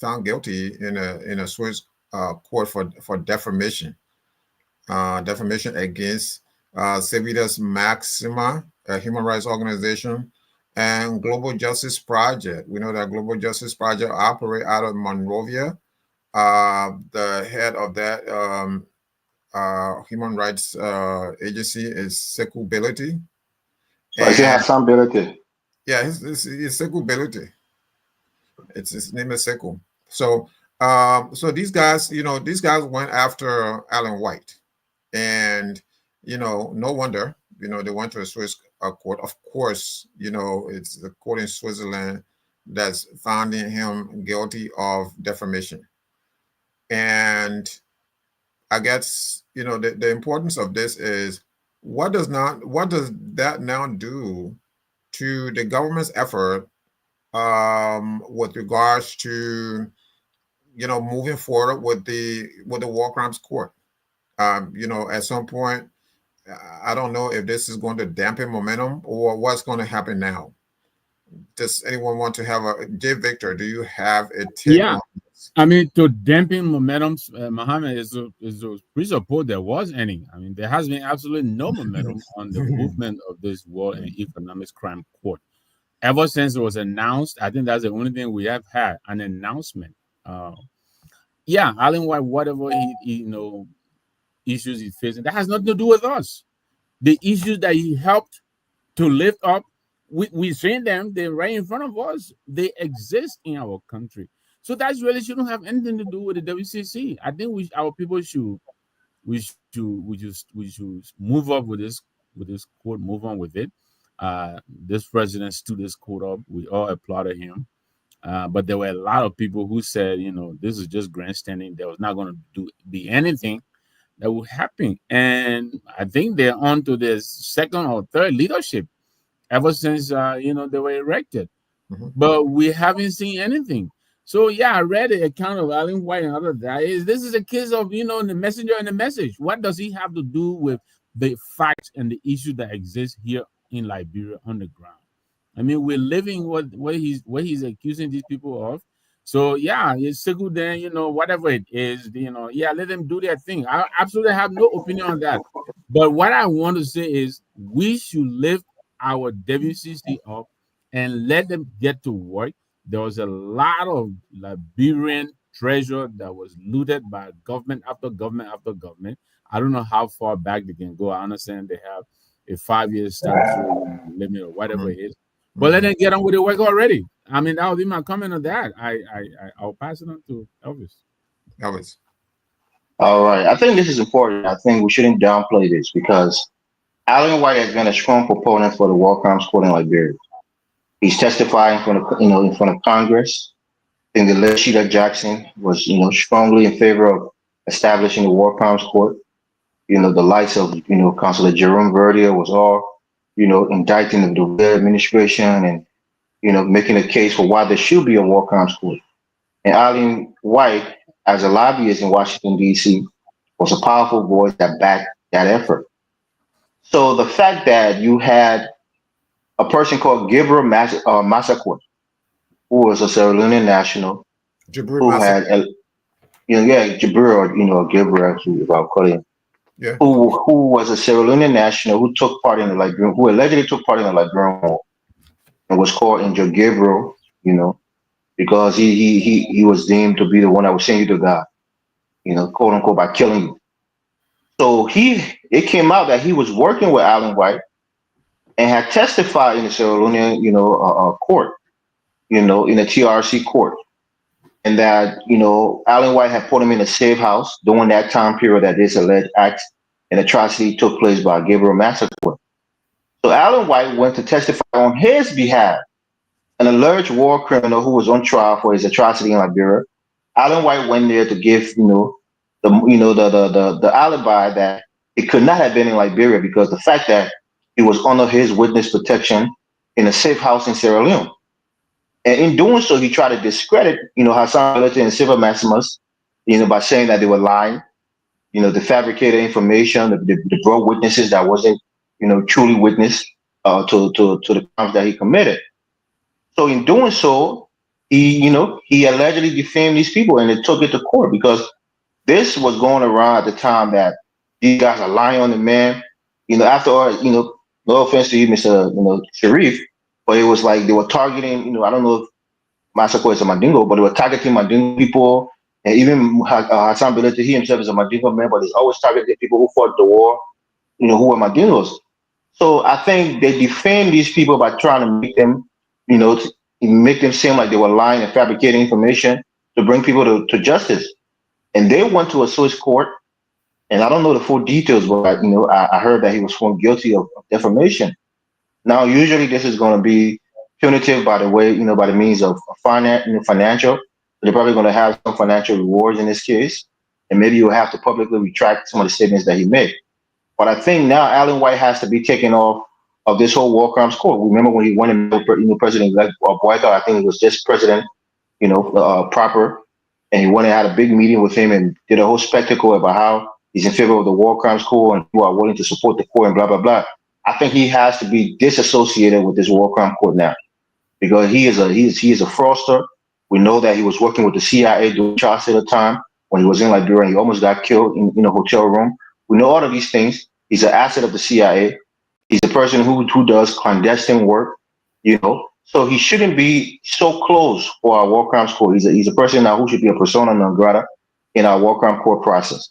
found guilty in a Swiss court for defamation, defamation against Civitas Maxima, a human rights organization, and Global Justice Project. We know that Global Justice Project operate out of Monrovia. The head of that human rights agency is Sekou Bility. Does he have some ability? Yeah, it's Sekou Bility. His name is Sekou. So, so these guys, you know, these guys went after Alan White, and you know, no wonder, you know, they went to a Swiss court. Of course, you know, it's the court in Switzerland that's finding him guilty of defamation. And I guess, you know, the importance of this is what does that now do to the government's effort with regards to, you know, moving forward with the war crimes court. You know, at some point, I don't know if this is going to dampen momentum or what's going to happen now. Does anyone want to have J. Victor, do you have a take on this? I mean, to dampen momentum, Mohammed, is to presuppose there was any. I mean, there has been absolutely no momentum on the movement of this war and economic crime court. Ever since it was announced, I think that's the only thing we have had, an announcement. Yeah, Alan White, whatever he you know, issues he's facing, that has nothing to do with us. The issues that he helped to lift up, we've seen them, they're right in front of us. They exist in our country. So that really shouldn't have anything to do with the WCC. I think our people should move up with this court, move on with it. This president stood this court up. We all applauded him. But there were a lot of people who said, you know, this is just grandstanding. There was not going to be anything that would happen. And I think they're on to their second or third leadership ever since, you know, they were elected. But we haven't seen anything. So, yeah, I read the account of Alan White and other guys. This is a case of, you know, the messenger and the message. What does he have to do with the facts and the issue that exist here in Liberia on the ground? I mean, we're living what he's accusing these people of. So yeah, it's Segu then, whatever it is, yeah, let them do their thing. I absolutely have no opinion on that. But what I want to say is we should lift our WCC up and let them get to work. There was a lot of Liberian treasure that was looted by government after government after government. I don't know how far back they can go. I understand they have a 5-year statute limit or whatever it is. But let them get on with the work already. I mean, that would be my comment on that. I'll pass it on to Elvis. Elvis. All right. I think this is important. I think we shouldn't downplay this because Alan White has been a strong proponent for the War Crimes Court in Liberia. He's testifying in front of Congress. I think the late Sheila Jackson was, strongly in favor of establishing the War Crimes Court. The likes of, Councilor Jerome Verdier was all, indicting the administration and, making a case for why there should be a War Crimes Court. And Alan White, as a lobbyist in Washington, D.C., was a powerful voice that backed that effort. So the fact that you had a person called Gabriel Massaquoi, who was a Sierra Leonean national, who had, Jabril, or Gabriel, actually, if I'll call him, who was a Sierra Leonean national who took part in the Liberian, who allegedly took part in the Liberian War, and was called Angel Gabriel, because he was deemed to be the one that would send you to God, quote unquote, by killing you. So it came out that he was working with Alan White and had testified in the Sierra Leonean, court, in the TRC court. And that, Alan White had put him in a safe house during that time period that this alleged act and atrocity took place by Gabriel Massaquoi. So Alan White went to testify on his behalf, an alleged war criminal who was on trial for his atrocity in Liberia. Alan White went there to give, the alibi that it could not have been in Liberia because the fact that he was under his witness protection in a safe house in Sierra Leone. And in doing so, he tried to discredit, Hassan Belete and Silva Maximus, by saying that they were lying, the fabricated information, the brought witnesses that wasn't, truly witness to the crimes that he committed. So in doing so, he allegedly defamed these people and they took it to court because this was going around at the time that these guys are lying on the man. After all, no offense to you, Mr. Sharif, but it was like they were targeting, I don't know if Massaquoi is a Mandingo, but they were targeting Mandingo people. And even Hassan Belete, he himself is a Mandingo man, but he's always targeting people who fought the war, who were Mandingos. So I think they defamed these people by trying to make them, to make them seem like they were lying and fabricating information to bring people to justice. And they went to a Swiss court, and I don't know the full details, but I heard that he was found guilty of defamation. Now, usually this is going to be punitive by the way, by the means of financial. They're probably going to have some financial rewards in this case, and maybe you'll have to publicly retract some of the statements that he made. But I think now Alan White has to be taken off of this whole war crimes court. Remember when he went and President Boyka, I think it was just President, proper, and he went and had a big meeting with him and did a whole spectacle about how he's in favor of the war crimes court and who are willing to support the court and blah, blah, blah. I think he has to be disassociated with this war crime court now because he is a fraudster. We know that he was working with the CIA during Charles at the time when he was in Liberia and he almost got killed in a hotel room. We know all of these things. He's an asset of the CIA. He's a person who does clandestine work, So he shouldn't be so close for our war crimes court. He's a person now who should be a persona non grata in our war crime court process.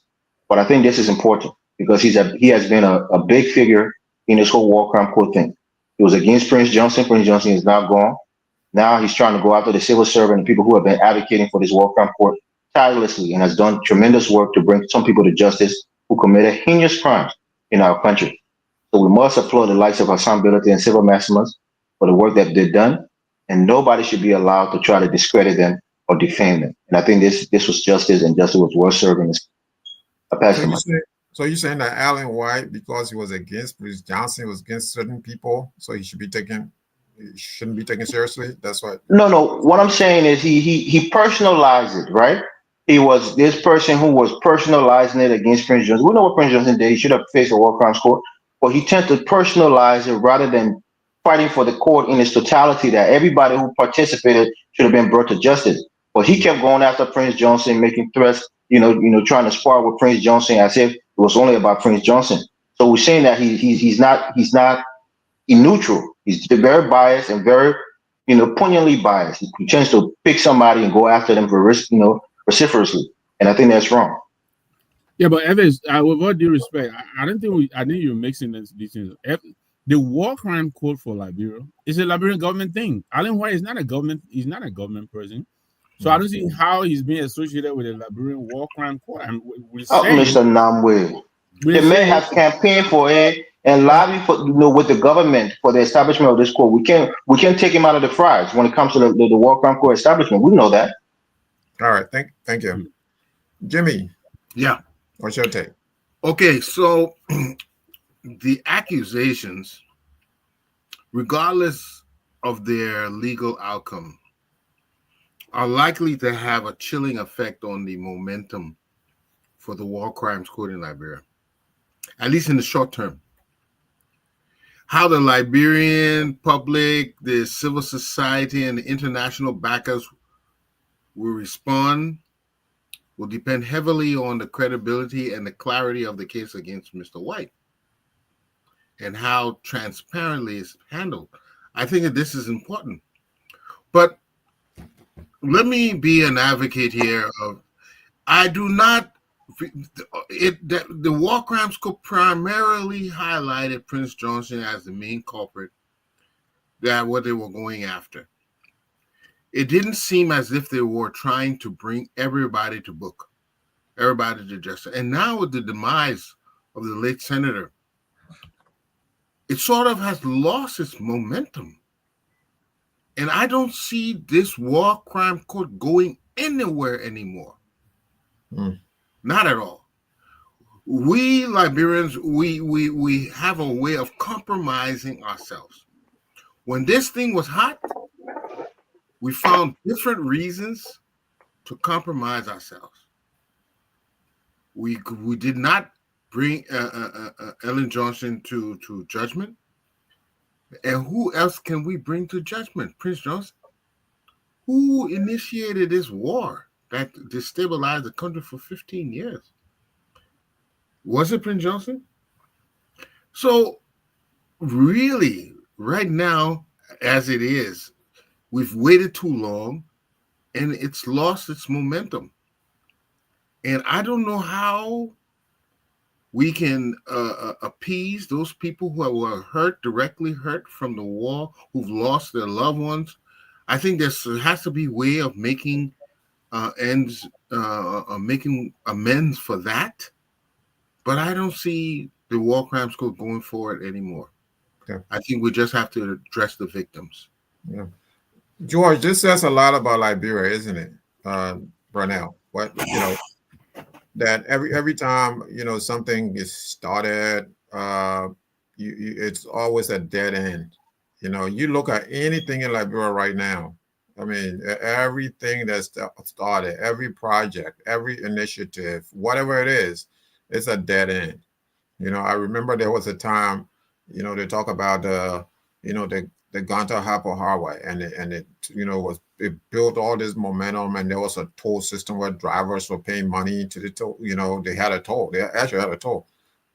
But I think this is important because he has been a big figure in this whole war crime court thing. He was against Prince Johnson. Prince Johnson is now gone. Now he's trying to go after the civil servant and people who have been advocating for this war crime court tirelessly and has done tremendous work to bring some people to justice who committed heinous crimes in our country. So we must applaud the likes of Hassan Belete and Silva Maximus for the work that they've done, and nobody should be allowed to try to discredit them or defame them. And I think this was justice, and justice was worth serving. So you're saying that Alan White, because he was against Prince Johnson, was against certain people, so he shouldn't be taken seriously? That's what. No. What I'm saying is he personalized it, right? He was this person who was personalizing it against Prince Johnson. We know what Prince Johnson did. He should have faced a war crimes court, but he tended to personalize it rather than fighting for the court in its totality, that everybody who participated should have been brought to justice. But he kept going after Prince Johnson, making threats, trying to spar with Prince Johnson as if it was only about Prince Johnson. So we're saying that he's not neutral. He's very biased and very, poignantly biased. He tends to pick somebody and go after them vociferously. And I think that's wrong. Yeah, but Evans, with all due respect, I don't think I think you're mixing these things. The war crime court for Liberia is a Liberian government thing. Alan White is not a government. He's not a government person. So I don't see how he's being associated with the Liberian war crime court. And Mr. Namwe, the men have campaigned for it and lobbied for with the government for the establishment of this court. We can't take him out of the fries when it comes to the war crime court establishment. We know that. All right, thank you, Jimmy. Yeah. What's your take? Okay, so the accusations, regardless of their legal outcome, are likely to have a chilling effect on the momentum for the war crimes court in Liberia, at least in the short term. How the Liberian public, the civil society, and the international backers will respond will depend heavily on the credibility and the clarity of the case against Mr. White and how transparently it's handled. I think that this is important. But let me be an advocate here of, I do not, the war crimes could primarily highlighted Prince Johnson as the main culprit, that what they were going after. It didn't seem as if they were trying to bring everybody to book, everybody to justice. And now with the demise of the late senator, it sort of has lost its momentum. And I don't see this war crime court going anywhere anymore. Not at all. We Liberians, we have a way of compromising ourselves. When this thing was hot, we found different reasons to compromise ourselves. We did not bring Ellen Johnson to judgment. And who else can we bring to judgment? Prince Johnson? Who initiated this war that destabilized the country for 15 years? Was it Prince Johnson? So really, right now, as it is, we've waited too long and it's lost its momentum. And I don't know how we can appease those people who were directly hurt from the war, who've lost their loved ones. I think there has to be a way of making making amends for that. But I don't see the war crimes court going forward anymore. Okay. I think we just have to address the victims. Yeah. George, this says a lot about Liberia, isn't it, Brunel? What that every time something is started, it's always a dead end. You look at anything in Liberia right now. I mean, everything that's started, every project, every initiative, whatever it is, it's a dead end. I remember there was a time, they talk about the Ganta Hapo Highway, and it built all this momentum, and there was a toll system where drivers were paying money to the toll. They had a toll. They actually had a toll,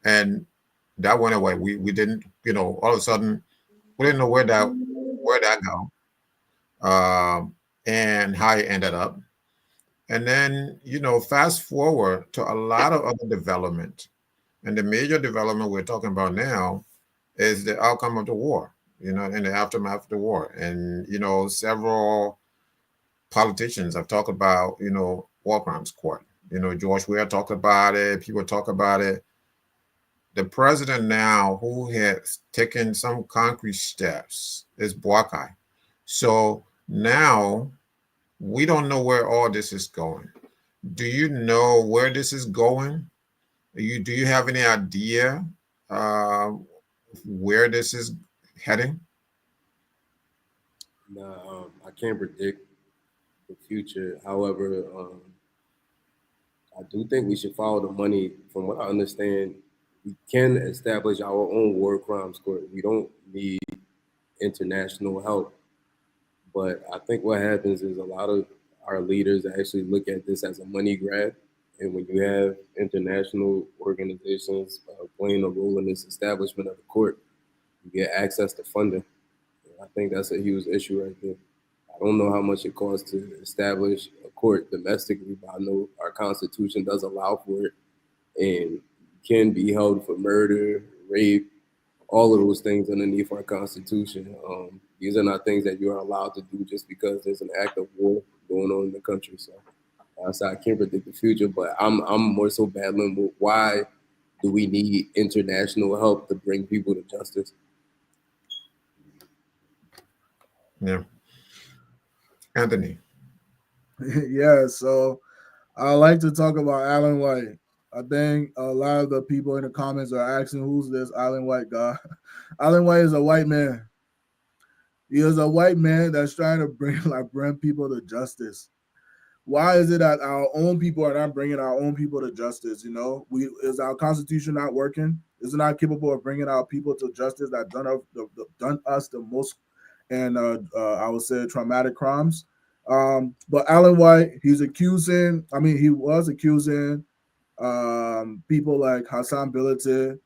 and that went away. We didn't, all of a sudden, we didn't know where that go, and how it ended up. And then, fast forward to a lot of other development, and the major development we're talking about now is the outcome of the war. In the aftermath of the war. And, several politicians have talked about, war crimes court. George Weah talked about it. People talk about it. The president now, who has taken some concrete steps, is Boakai. So now we don't know where all this is going. Do you know where this is going? Do you have any idea where this is heading? No, I can't predict the future. However, I do think we should follow the money. From what I understand, we can establish our own war crimes court. We don't need international help. But I think what happens is a lot of our leaders actually look at this as a money grab. And when you have international organizations playing a role in this establishment of the court, you get access to funding. And I think that's a huge issue right there. I don't know how much it costs to establish a court domestically, but I know our Constitution does allow for it. And you can be held for murder, rape, all of those things underneath our Constitution. These are not things that you are allowed to do just because there's an act of war going on in the country. So I can't predict the future, but I'm more so battling with why do we need international help to bring people to justice? Yeah. Anthony. Yeah, so I like to talk about Alan White. I think a lot of the people in the comments are asking, who's this Alan White guy? Alan White is a white man. He is a white man that's trying to bring people to justice. Why is it that our own people are not bringing our own people to justice? You know, is our Constitution not working? Is it not capable of bringing our people to justice that done us the most and I would say traumatic crimes? But Alan White, he was accusing people like Hassan Bilate.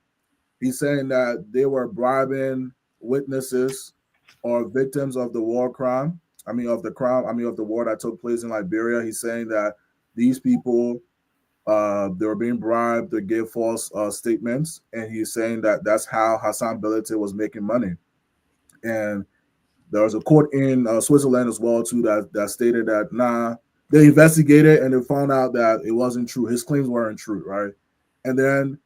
He's saying that they were bribing witnesses or victims of the war crime. Of the war that took place in Liberia. He's saying that these people, they were being bribed to give false statements, and he's saying that that's how Hassan Bilate was making money. And there was a court in Switzerland as well too that stated that they investigated and they found out that it wasn't true. His claims weren't true, right? And then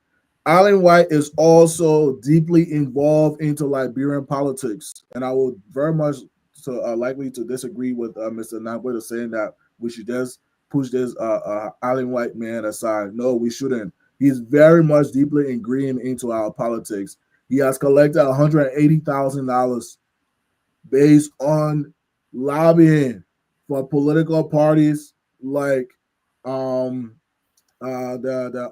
Alan White is also deeply involved into Liberian politics, and I would very much likely to disagree with Mr. Nabweta saying that we should just push this Alan White man aside. No, we shouldn't. He's very much deeply ingrained into our politics. He has collected $180,000 based on lobbying for political parties like the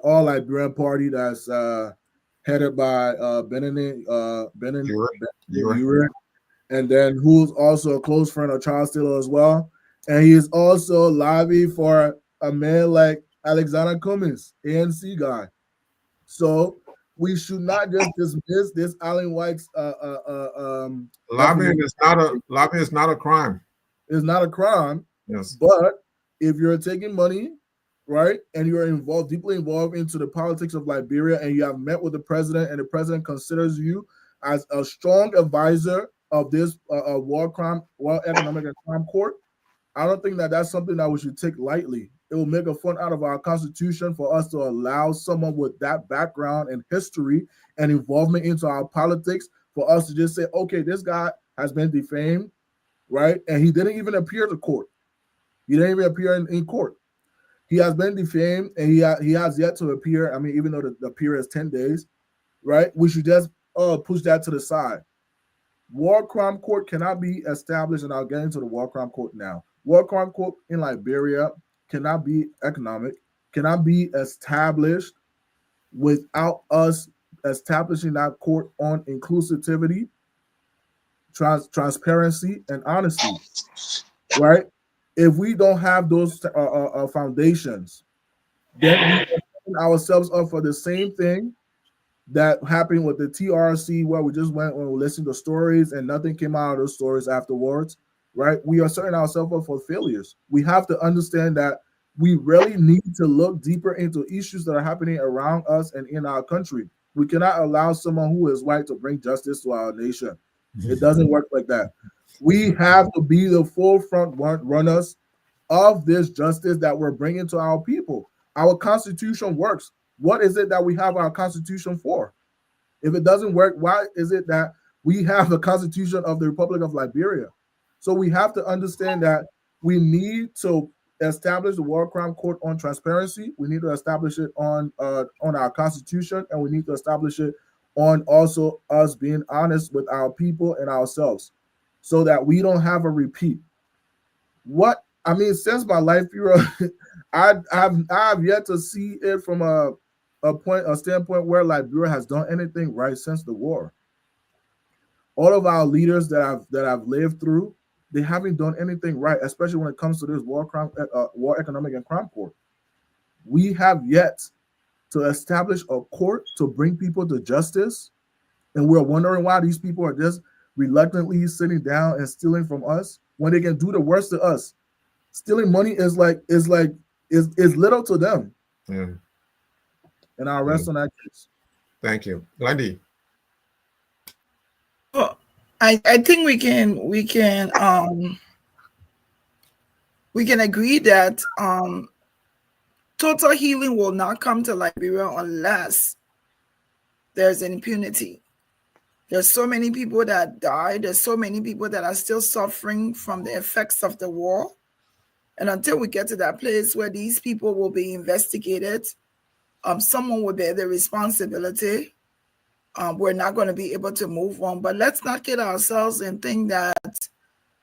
All Liberian Party that's headed by Benin Ure, and then who's also a close friend of Charles Taylor as well. And he is also lobbying for a man like Alexander Cummings, ANC guy. So we should not just dismiss this Alan White's lobbying is not a crime. It's not a crime. Yes. But if you're taking money, right, and you're deeply involved into the politics of Liberia, and you have met with the president, and the president considers you as a strong advisor of this World Economic and Crime Court, I don't think that that's something that we should take lightly. It will make a fun out of our Constitution for us to allow someone with that background and history and involvement into our politics for us to just say, okay, this guy has been defamed, right? And he didn't even appear to court. He didn't even appear in court. He has been defamed, and he has yet to appear. Even though the period is 10 days, right? We should just push that to the side. War crime court cannot be established, and I'll get into the war crime court now. War crime court in Liberia cannot be economic, cannot be established without us establishing that court on inclusivity, transparency, and honesty, right? If we don't have those foundations, then we open ourselves up for the same thing that happened with the TRC, where we just went when we listened to stories and nothing came out of those stories afterwards, right? We are setting ourselves up for failures. We have to understand that we really need to look deeper into issues that are happening around us and in our country. We cannot allow someone who is white to bring justice to our nation. It doesn't work like that. We have to be the forefront runners of this justice that we're bringing to our people. Our Constitution works. What is it that we have our Constitution for? If it doesn't work, why is it that we have the Constitution of the Republic of Liberia? So we have to understand that we need to establish the War Crime Court on transparency. We need to establish it on our Constitution, and we need to establish it on also us being honest with our people and ourselves, so that we don't have a repeat. Since my life period, I have yet to see it from a standpoint where Liberia has done anything right since the war. all of our leaders that I've lived through, they haven't done anything right, especially when it comes to this war economic and crime court. We have yet to establish a court to bring people to justice, and we're wondering why these people are just reluctantly sitting down and stealing from us when they can do the worst to us. Stealing money is little to them. Yeah. And I'll rest on that case. Thank you, Glendy. Well, I think we can agree that total healing will not come to Liberia unless there's impunity. There's so many people that died. There's so many people that are still suffering from the effects of the war. And until we get to that place where these people will be investigated, someone will bear the responsibility. We're not going to be able to move on. But let's not kid ourselves and think that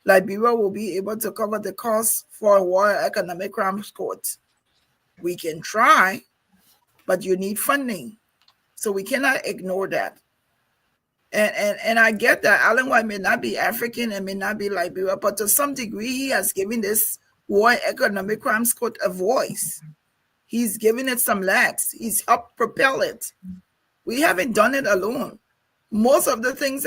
Liberia will be able to cover the cost for a war economic crimes court. We can try, but you need funding. So we cannot ignore that. And I get that Alan White may not be African and may not be Liberia, but to some degree, he has given this war economic crimes court a voice. He's given it some legs. He's helped propel it. We haven't done it alone. Most of the things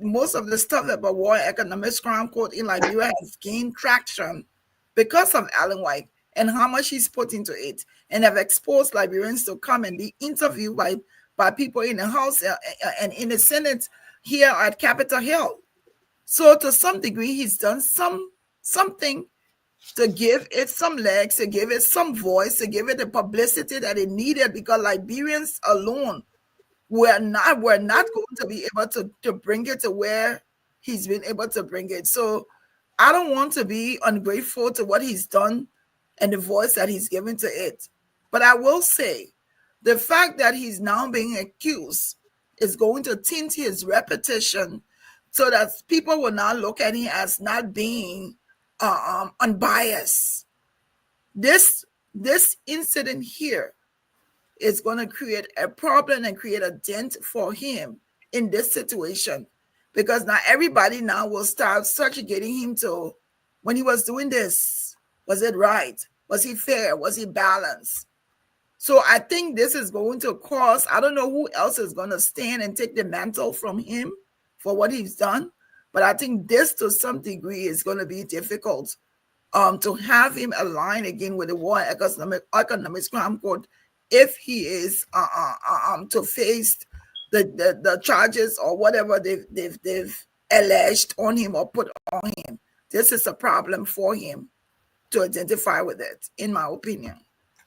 most of the stuff about war economic crime court in Liberia has gained traction because of Alan White and how much he's put into it, and have exposed Liberians to come and be interviewed by people in the House and in the Senate here at Capitol Hill. So to some degree, he's done something to give it some legs, to give it some voice, to give it the publicity that it needed, because Liberians alone we're not going to be able to bring it to where he's been able to bring it. So I don't want to be ungrateful to what he's done and the voice that he's given to it. But I will say the fact that he's now being accused is going to tint his reputation, so that people will now look at him as not being unbiased. This incident here is going to create a problem and create a dent for him in this situation, because now everybody now will start subjugating him to, when he was doing this, was it right? Was he fair? Was he balanced? So I think this is going to cause, I don't know who else is going to stand and take the mantle from him for what he's done, but I think this to some degree is going to be difficult to have him align again with the war economic crime court if he is to face the charges or whatever they've alleged on him or put on him. This is a problem for him to identify with it, in my opinion.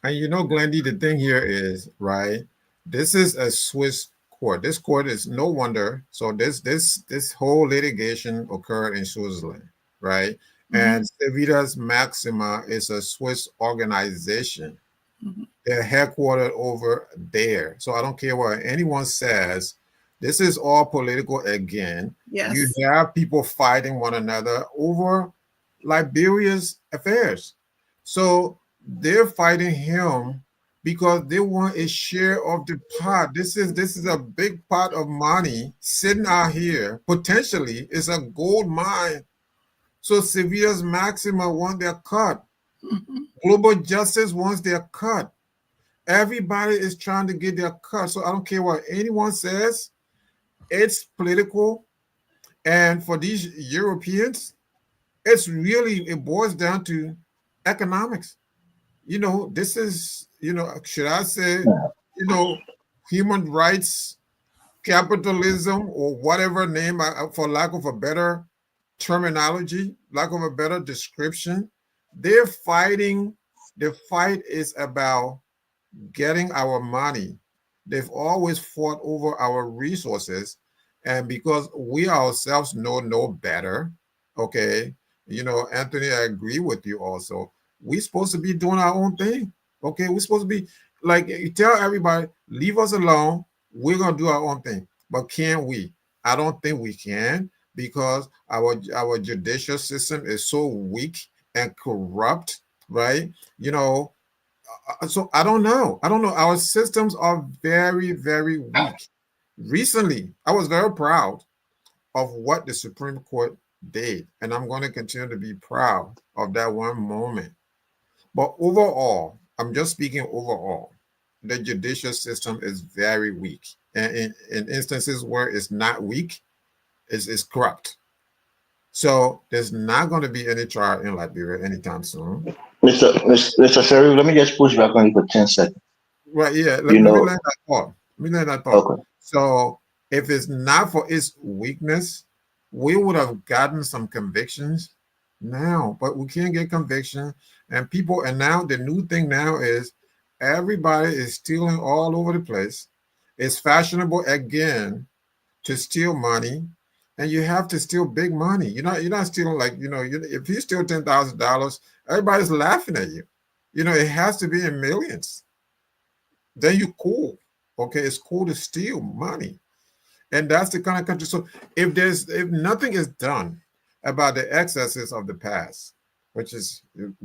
And you know, Glendy, the thing here is, right, this is a Swiss court. This court is no wonder. So this whole litigation occurred in Switzerland, right? Mm-hmm. And Civitas Maxima is a Swiss organization. Mm-hmm. They're headquartered over there. So I don't care what anyone says. This is all political again. Yes. You have people fighting one another over Liberia's affairs. So they're fighting him because they want a share of the pot. This is a big pot of money sitting out here. Potentially, it's a gold mine. So Civitas Maxima want their cut. Mm-hmm. Global Justice wants their cut. Everybody is trying to get their cut. So I don't care what anyone says. It's political. And for these Europeans, it boils down to economics. You know, this is, should I say, human rights, capitalism, or whatever name, for lack of a better terminology, lack of a better description. They're fighting. The fight is about getting our money. They've always fought over our resources. And because we ourselves know no better, okay, Anthony, I agree with you also. We're supposed to be doing our own thing. Okay, we're supposed to be like, you tell everybody, leave us alone. We're going to do our own thing. But can we? I don't think we can, because our judicial system is so weak and corrupt, right? So I don't know. Our systems are very, very weak. Recently, I was very proud of what the Supreme Court did, and I'm going to continue to be proud of that one moment. But overall, I'm just speaking overall, the judicial system is very weak. And in instances where it's not weak, it's corrupt. So there's not going to be any trial in Liberia anytime soon. Mr. Sherry, let me just push back on you for 10 seconds. Right, yeah. You Let me know, land that thought. Let me land that thought. okay. So if it's not for its weakness, we would have gotten some convictions now, but we can't get conviction. And people, and now the new thing now is everybody is stealing all over the place. It's fashionable again to steal money, and you have to steal big money. You're not stealing like if you steal $10,000, everybody's laughing at you. It has to be in millions. Then you cool. Okay, it's cool to steal money. And that's the kind of country. So if nothing is done about the excesses of the past, which is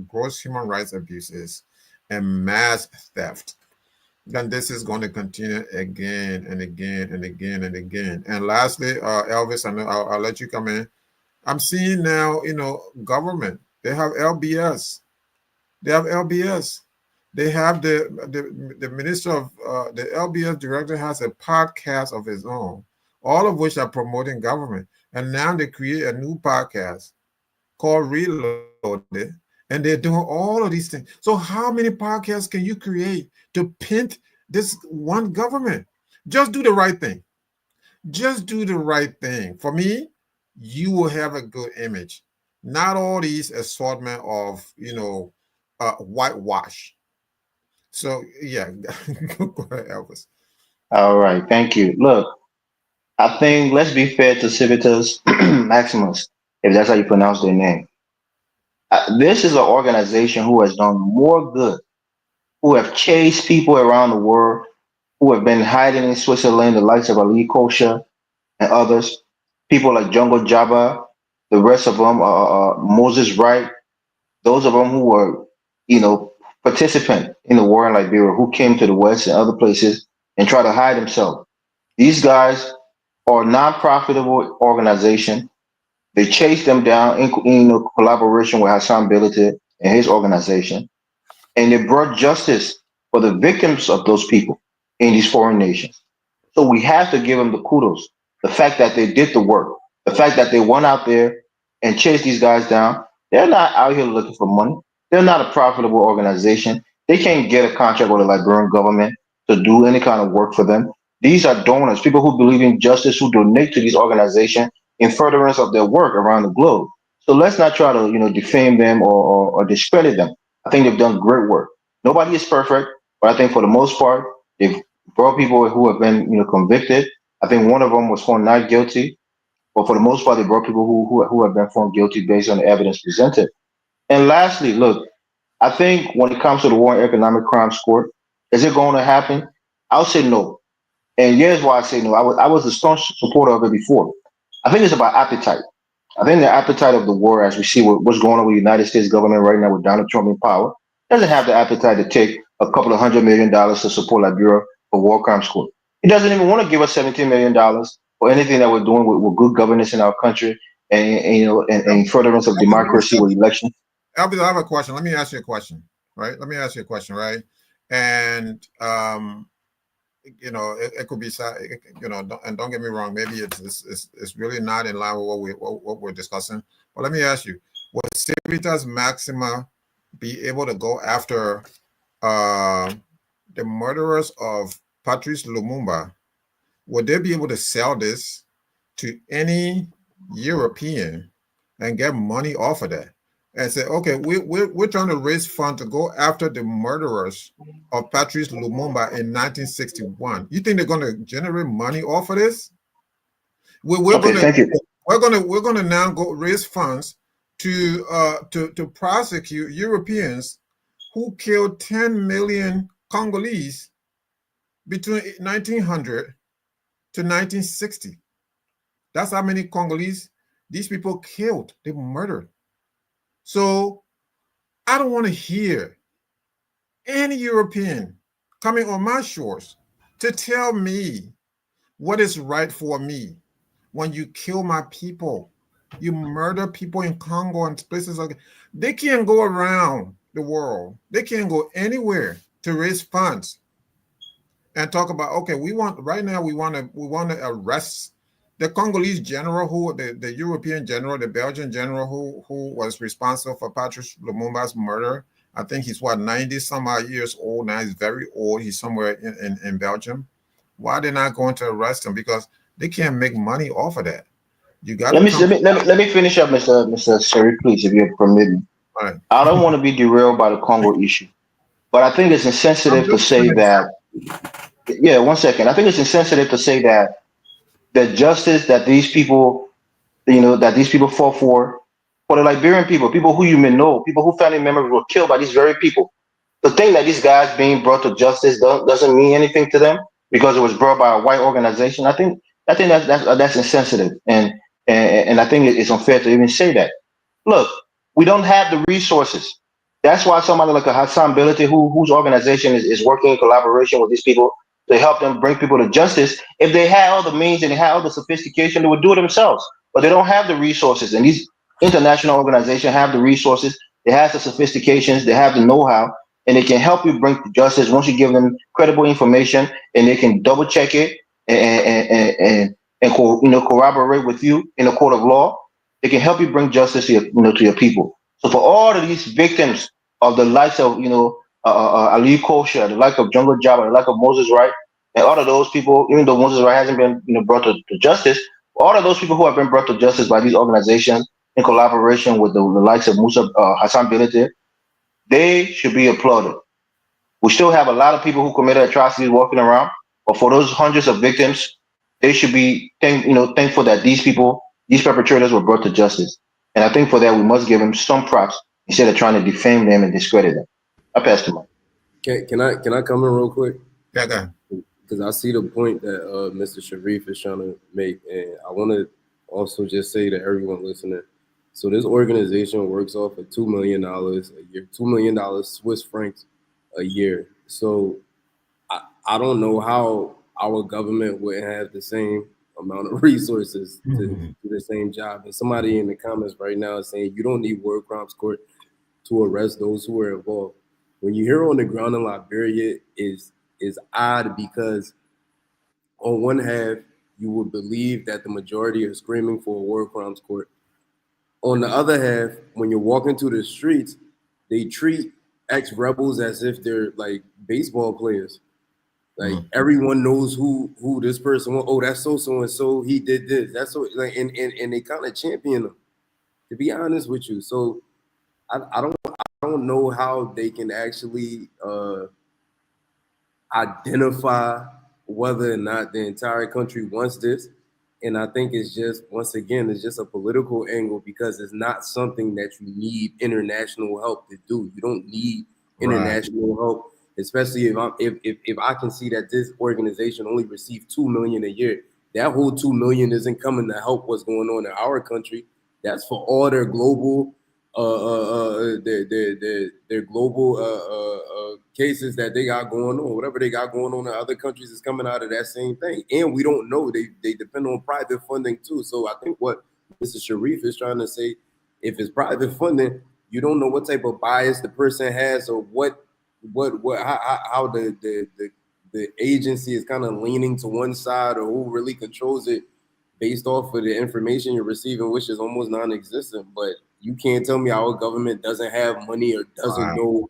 gross human rights abuses and mass theft, then this is going to continue again and again and again and again. And lastly, Elvis, I know I'll let you come in. I'm seeing now, government, they have LBS. They have LBS. They have the minister of the LBS director has a podcast of his own, all of which are promoting government. And now they create a new podcast called Reloaded, and they're doing all of these things. So how many podcasts can you create to pint this one government? Just do the right thing. Just do the right thing. For me, you will have a good image. Not all these assortment of, whitewash. So yeah, go ahead, Elvis. All right. Thank you. Look, I think let's be fair to Civitas Maximus, if that's how you pronounce their name. This is an organization who has done more good, who have chased people around the world, who have been hiding in Switzerland, the likes of Ali Kosher and others, people like Jungle Jabba, the rest of them, Moses Wright, those of them who were, participant in the war in Liberia, who came to the West and other places and try to hide themselves. These guys are a non-profitable organization. They chased them down in collaboration with Hassan Bility and his organization, and they brought justice for the victims of those people in these foreign nations. So we have to give them the kudos. The fact that they did the work, the fact that they went out there and chased these guys down. They're not out here looking for money. They're not a profitable organization. They can't get a contract with the Liberian government to do any kind of work for them. These are donors, people who believe in justice, who donate to these organizations in furtherance of their work around the globe. So let's not try to, defame them or discredit them. I think they've done great work. Nobody is perfect, but I think for the most part, they've brought people who have been, convicted. I think one of them was found not guilty, but for the most part, they brought people who have been found guilty based on the evidence presented. And lastly, look, I think when it comes to the War and Economic Crimes Court, is it going to happen? I'll say no. And here's why I say no. I was a staunch supporter of it before. I think it's about appetite. I think the appetite of the war, as we see what's going on with the United States government right now with Donald Trump in power, doesn't have the appetite to take a couple of $100 million to support Liberia for war crimes court. He doesn't even want to give us $17 million for anything that we're doing with good governance in our country and furtherance of democracy with elections. Elvis, I have a question. Let me ask you a question, right? Let me ask you a question, right? And it could be, and don't get me wrong, maybe it's really not in line with what we're discussing. But let me ask you: would Civitas Maxima be able to go after the murderers of Patrice Lumumba? Would they be able to sell this to any European and get money off of that? And say, okay, we're trying to raise funds to go after the murderers of Patrice Lumumba in 1961. You think they're going to generate money off of this? Thank you. We're going to now go raise funds to prosecute Europeans who killed 10 million Congolese between 1900 to 1960. That's how many Congolese these people killed. They murdered. So I don't want to hear any European coming on my shores to tell me what is right for me. when you kill my people, you murder people in Congo and places like that. They can't go around the world. They can't go anywhere to raise funds and talk about, okay, we want to arrest the Congolese general, who the European general, the Belgian general who was responsible for Patrice Lumumba's murder. I think he's 90 some odd years old now. He's very old. He's somewhere in Belgium. Why are they not going to arrest him? Because they can't make money off of that. You got to come. Let me finish up, Mr. Sherry, please, if you permit me. All right. I don't want to be derailed by the Congo issue, but I think it's insensitive to say that. Yeah, 1 second. I think it's insensitive to say that the justice that these people, that these people fought for the Liberian people who you may know, people who family members were killed by these very people. The thing that these guys being brought to justice doesn't mean anything to them because it was brought by a white organization. I think that's insensitive, and I think it's unfair to even say that. Look, we don't have the resources. That's why somebody like a Hassan Bility, whose organization is working in collaboration with these people to help them bring people to justice. If they had all the means and they had all the sophistication, they would do it themselves. But they don't have the resources, and these international organizations have the resources. They have the sophistications. They have the know-how, and they can help you bring to justice once you give them credible information, and they can double check it and corroborate with you in a court of law. They can help you bring justice to your people. So for all of these victims of the likes of Ali Kosher, the like of Jungle Jabba, the like of Moses Wright, and all of those people, even though Moses Wright hasn't been brought to justice, all of those people who have been brought to justice by these organizations in collaboration with the likes of Hassan Bility, they should be applauded. We still have a lot of people who committed atrocities walking around, but for those hundreds of victims, they should be thankful that these perpetrators were brought to justice. And I think for that, we must give them some props instead of trying to defame them and discredit them. I pass the mic. Can I come in real quick? Yeah, go ahead. Because I see the point that Mr. Sharif is trying to make, and I want to also just say to everyone listening. So this organization works off of $2 million a year, $2 million Swiss francs a year. So I don't know how our government wouldn't have the same amount of resources to do the same job. And somebody in the comments right now is saying you don't need War Crimes Court to arrest those who are involved. When you hear on the ground in Liberia is odd because on one half, you would believe that the majority are screaming for a War Crimes Court. On the other half, when you're walking through the streets, they treat ex-rebels as if they're like baseball players. Like everyone knows who this person was. Oh, that's so and so. He did this. That's so like, and they kind of champion them. To be honest with you, so I don't know how they can actually identify whether or not the entire country wants this. And I think it's just, once again, it's just a political angle because it's not something that you need international help to do. You don't need international help, especially if I can see that this organization only received $2 million a year. That whole $2 million isn't coming to help what's going on in our country. That's for all their global their global cases that they got going on. Whatever they got going on in other countries is coming out of that same thing. And we don't know. They depend on private funding too. So I think what Mr. Sharif is trying to say, if it's private funding, you don't know what type of bias the person has or how the agency is kind of leaning to one side or who really controls it based off of the information you're receiving, which is almost non-existent. But you can't tell me our government doesn't have money or doesn't know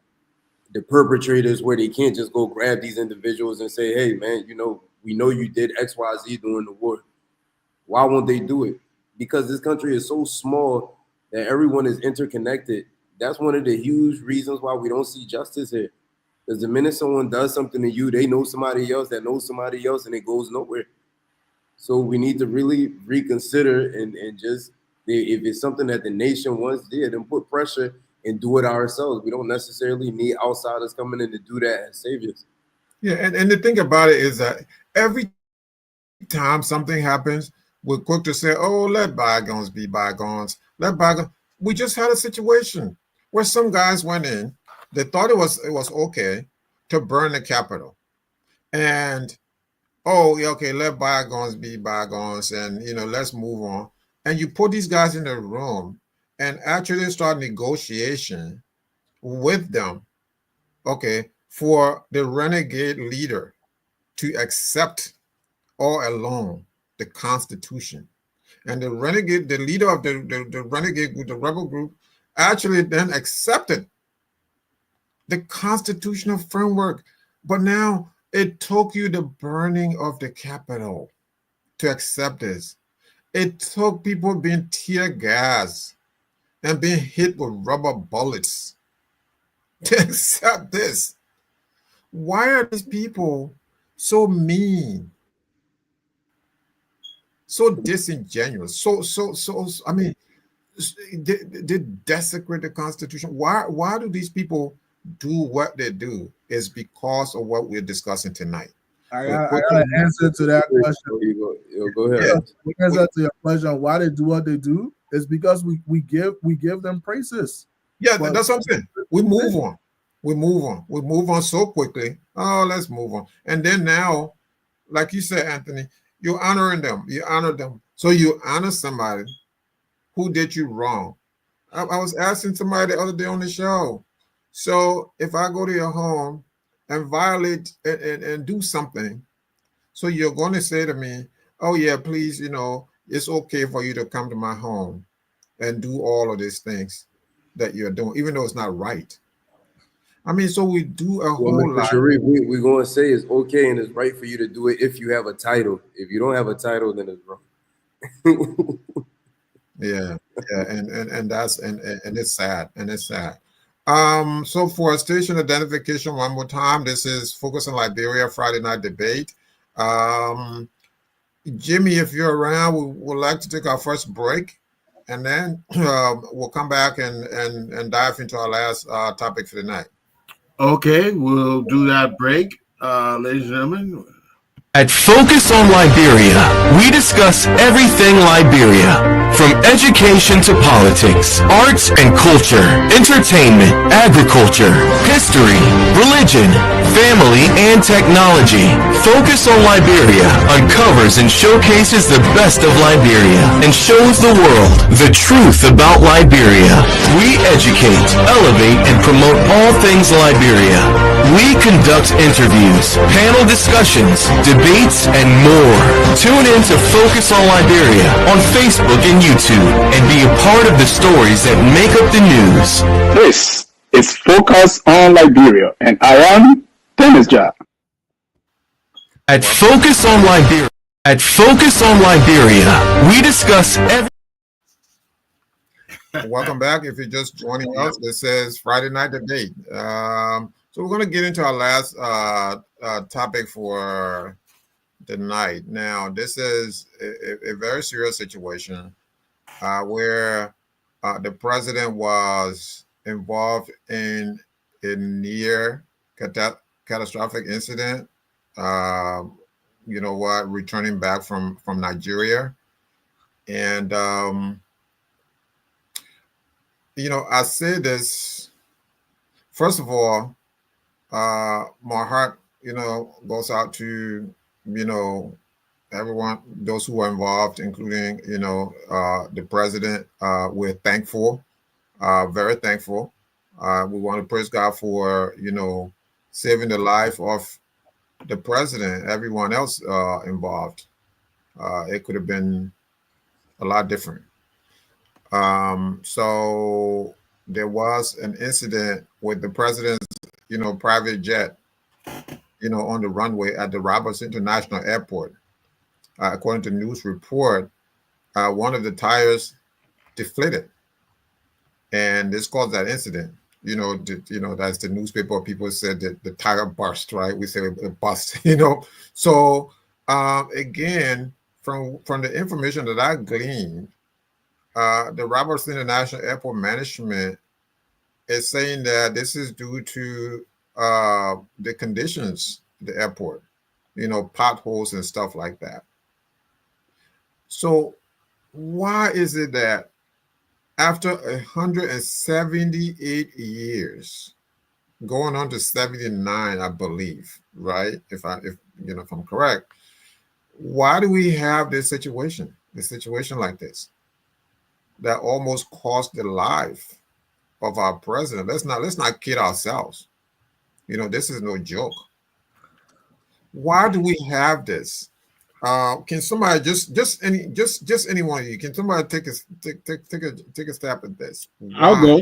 the perpetrators where they can't just go grab these individuals and say, hey, man, we know you did X, Y, Z during the war. Why won't they do it? Because this country is so small that everyone is interconnected. That's one of the huge reasons why we don't see justice here. Because the minute someone does something to you, they know somebody else that knows somebody else and it goes nowhere. So we need to really reconsider and just, if it's something that the nation wants, then put pressure and do it ourselves. We don't necessarily need outsiders coming in to do that as saviors. Yeah, and the thing about it is that every time something happens, we're quick to say, oh, let bygones be bygones. We just had a situation where some guys went in, they thought it was okay to burn the Capitol. And oh, yeah, okay, let bygones be bygones, and let's move on. And you put these guys in the room and actually start negotiation with them, okay, for the renegade leader to accept all along the Constitution. And the renegade, the leader of the renegade group, the rebel group, actually then accepted the constitutional framework. But now it took you the burning of the Capitol to accept this. It took people being tear gassed and being hit with rubber bullets to accept this. Why are these people so mean, so disingenuous, so I mean, they desecrate the Constitution? Why do these people do what they do? Is because of what we're discussing tonight. I got an answer to that question. Go ahead. Yeah, the answer to your question, why they do what they do, is because we give them praises. Yeah, that's what I'm saying. We move on. We move on so quickly. Oh, let's move on. And then now, like you said, Anthony, you're honoring them. You honor them. So you honor somebody who did you wrong. I was asking somebody the other day on the show. So if I go to your home and violate and do something, so you're going to say to me, oh yeah, please, it's okay for you to come to my home and do all of these things that you're doing, even though it's not right. I mean, so we do a whole lot. Sharif, we're going to say it's okay and it's right for you to do it if you have a title. If you don't have a title, then it's wrong. Yeah, and that's and it's sad, and it's sad. So for station identification, one more time, this is Focus on Liberia Friday Night Debate. Jimmy, if you're around, we would like to take our first break, and then we'll come back and dive into our last topic for the night. Okay, we'll do that break, ladies and gentlemen. At Focus on Liberia, we discuss everything Liberia, from education to politics, arts and culture, entertainment, agriculture, history, religion, family, and technology. Focus on Liberia uncovers and showcases the best of Liberia and shows the world the truth about Liberia. We educate, elevate, and promote all things Liberia. We conduct interviews, panel discussions, debates, and more. Tune in to Focus on Liberia on Facebook and YouTube and be a part of the stories that make up the news. This is Focus on Liberia, and I am Dennis Jack. At Focus on Liberia, we discuss every. Welcome back. If you're just joining us, this is Friday Night Debate. So we're going to get into our last topic for the night. Now, this is a very serious situation where the president was involved in a near catastrophic incident. Returning back from Nigeria, and I say this first of all. My heart, goes out to, everyone, those who are involved, including, the president. We're thankful, very thankful. We want to praise God for, saving the life of the president, everyone else involved. It could have been a lot different. So there was an incident with the president's private jet, on the runway at the Roberts International Airport. According to news report, one of the tires deflated, and this caused that incident. That's the newspaper. People said that the tire burst, right? We say it bust, So again, from the information that I gleaned, the Roberts International Airport management is saying that this is due to the conditions at the airport, potholes and stuff like that. So why is it that after 178 years, going on to 79, I believe, right? If I'm correct, Why do we have this situation like this that almost cost the life of our president? Let's not kid ourselves. This is no joke. Why do we have this? Can somebody just any one of you? Can somebody take a stab at this? I'll Why? go.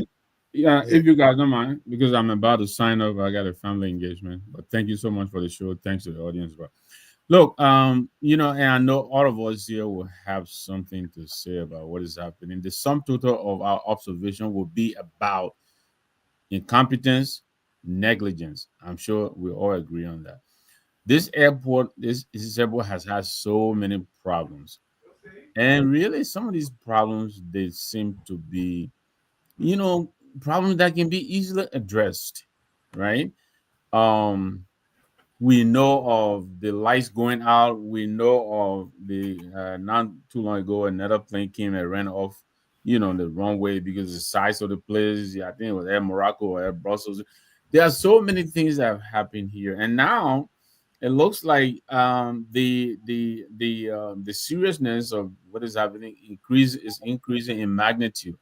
Yeah, Yeah. if you guys don't mind, because I'm about to sign off. I got a family engagement. But thank you so much for the show. Thanks to the audience. But look, and I know all of us here will have something to say about what is happening. The sum total of our observation will be about incompetence, negligence. I'm sure we all agree on that. This airport has had so many problems, and really, some of these problems they seem to be, you know, problems that can be easily addressed, right? Um, we know of the lights going out. We know of the not too long ago another plane came and ran off, the runway because the size of the place. Yeah, I think it was Air Morocco or Air Brussels. There are so many things that have happened here, and now it looks like the seriousness of what is happening is increasing in magnitude.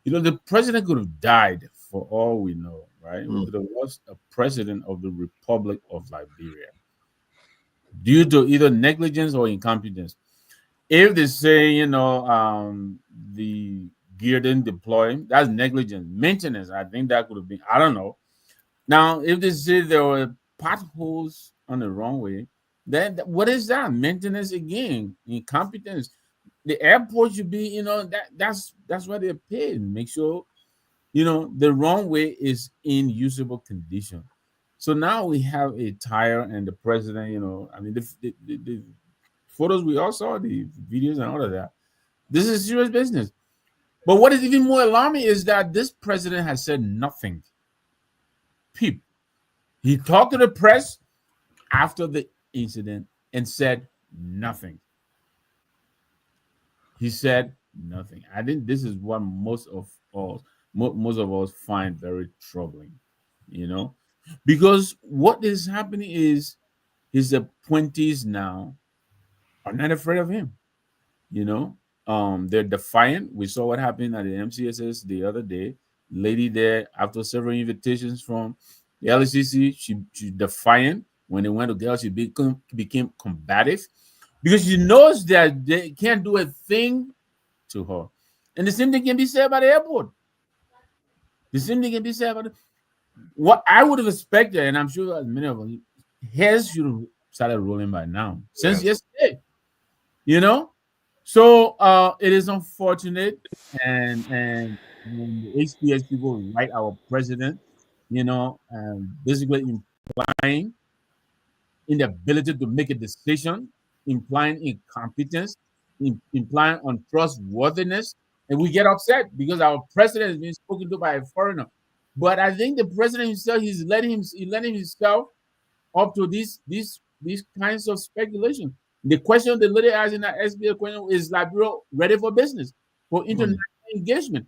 The president could have died for all we know, right? We could have lost a president of the Republic of Liberia due to either negligence or incompetence. If they say, the gear didn't deploy, that's negligence. Maintenance, I think that could have been, I don't know. Now, if they say there were potholes on the runway, then what is that? Maintenance again, incompetence. The airport should be, that's why they're paid. Make sure the runway is in usable condition. So now we have a tire and the president, I mean, the photos we all saw, the videos and all of that. This is serious business. But what is even more alarming is that this president has said nothing. Peep. He talked to the press after the incident and said nothing. He said nothing. I think this is what most of us find very troubling, because what is happening is his appointees now are not afraid of him. They're defiant. We saw what happened at the MCSS the other day. Lady there, after several invitations from the LCC, she defiant. When they went to girls, she became combative because she knows that they can't do a thing to her. And the same thing can be said about the airport. The same thing can be said about what I would have expected, and I'm sure as many of us, hairs should have started rolling by now, since yesterday. So it is unfortunate, and when the HPS people write our president, basically implying inability to make a decision, implying incompetence, implying untrustworthiness, and we get upset because our president is being spoken to by a foreigner. But I think the president himself, he's letting himself up to these kinds of speculation. The question the lady asked in that SBA question is Liberia ready for business, for international engagement?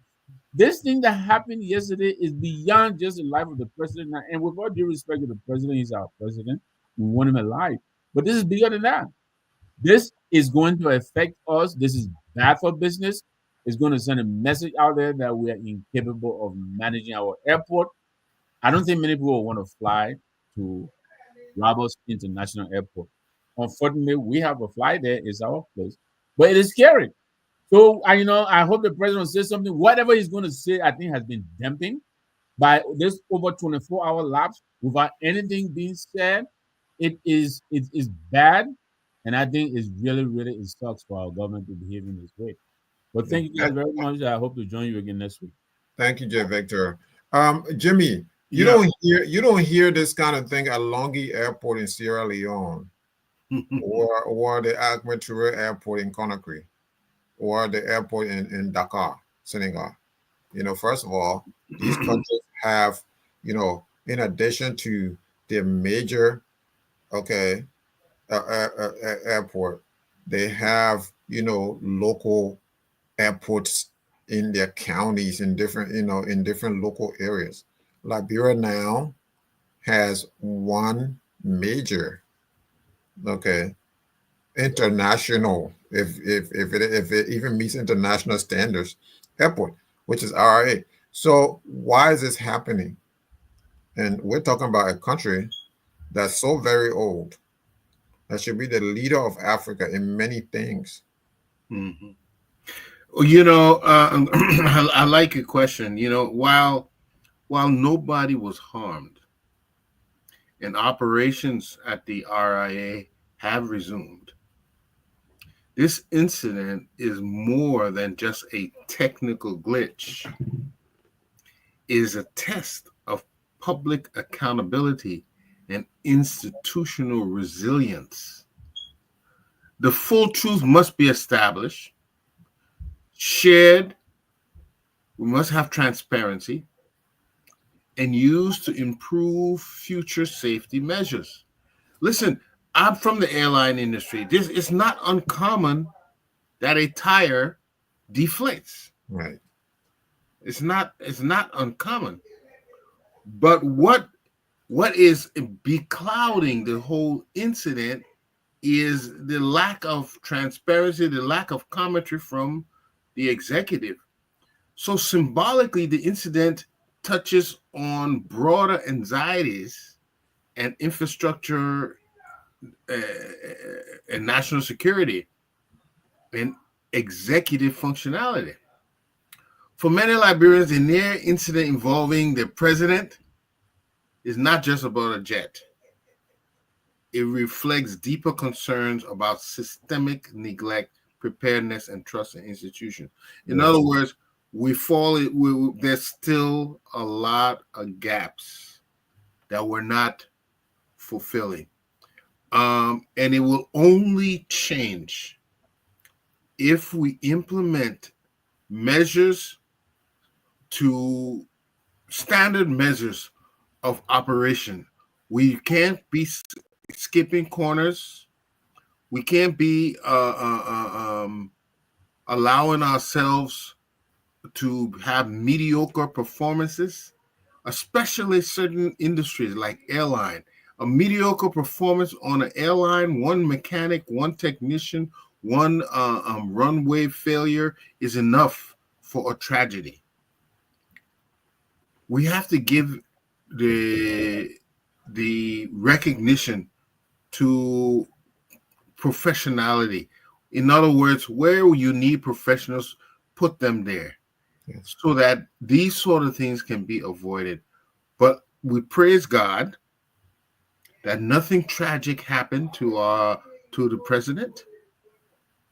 This thing that happened yesterday is beyond just the life of the president. And with all due respect to the president, he's our president. We want him alive. But this is bigger than that. This is going to affect us. This is bad for business. It's going to send a message out there that we are incapable of managing our airport. I don't think many people will want to fly to Lagos International Airport. Unfortunately, we have a flight there. It's our place. But it is scary. So, I hope the president says something. Whatever he's going to say, I think has been dampened by this over 24-hour lapse without anything being said. It is bad, and I think it's really, really it sucks for our government to behave in this way. But thank you guys very much. I hope to join you again next week. Thank you, J. Victor. Jimmy, you don't hear this kind of thing at Longhi Airport in Sierra Leone, or the Ahmed Touré Airport in Conakry, or the airport in Dakar, Senegal. First of all, these countries have, in addition to their major, airport, they have, local airports in their counties in different local areas. Liberia now has one major international, if it even meets international standards, airport, which is RIA. So why is this happening? And we're talking about a country that's so very old that should be the leader of Africa in many things. Mm-hmm. You know, I like your question. You know, while nobody was harmed and operations at the RIA have resumed, this incident is more than just a technical glitch. It is a test of public accountability and institutional resilience. The full truth must be established, shared. We must have transparency and used to improve future safety measures. Listen, I'm from the airline industry. This is not uncommon that a tire deflates. Right. It's not uncommon. But what is beclouding the whole incident is the lack of transparency, the lack of commentary from the executive. So symbolically, the incident touches on broader anxieties and infrastructure and national security and executive functionality. For many Liberians, the near incident involving the president is not just about a jet. It reflects deeper concerns about systemic neglect, preparedness, and trust in institutions. In other words, there's still a lot of gaps that we're not fulfilling. And it will only change if we implement measures to standard measures of operation. We can't be skipping corners. We can't be allowing ourselves to have mediocre performances, especially certain industries like airline. A mediocre performance on an airline, one mechanic, one technician, one runway failure is enough for a tragedy. We have to give the recognition to professionality. In other words, where you need professionals, put them there. Yes. So that these sort of things can be avoided. But we praise God that nothing tragic happened to the president,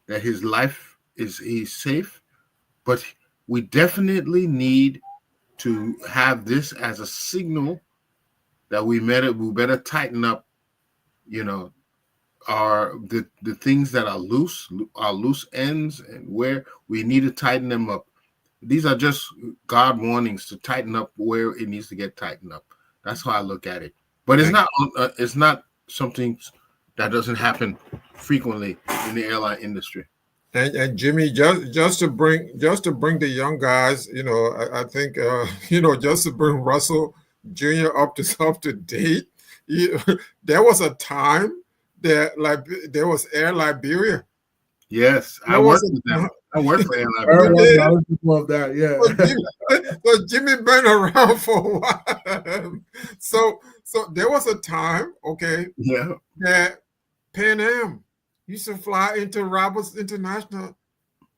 that his life he's safe. But we definitely need to have this as a signal that we better tighten up, you know, the things that are loose ends, and where we need to tighten them up. These are just God warnings to tighten up where it needs to get tightened up. That's how I look at it. But it's not something that doesn't happen frequently in the airline industry. And Jimmy, just to bring the young guys, you know, I think just to bring Russell Jr. up to date. There was a time that there was Air Liberia. Yes, I worked with them. I worked for Air Liberia. I was of that, yeah. So Jimmy been around for a while. So there was a time, okay, that Pan Am used to fly into Roberts International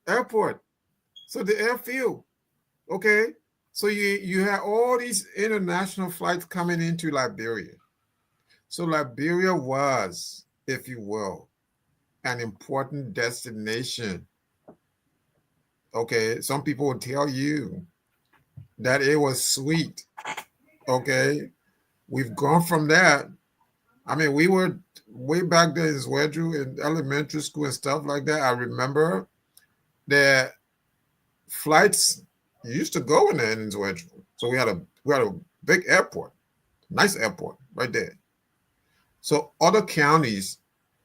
Airport. So the airfield, okay. So you had all these international flights coming into Liberia. So Liberia was, if you will, an important destination. Okay, some people will tell you that it was sweet. Okay, we've gone from that. I mean, we were way back there in Zwedru in elementary school and stuff like that. I remember that flights used to go in there in Zwedru. So we had a big airport, nice airport right there. So other counties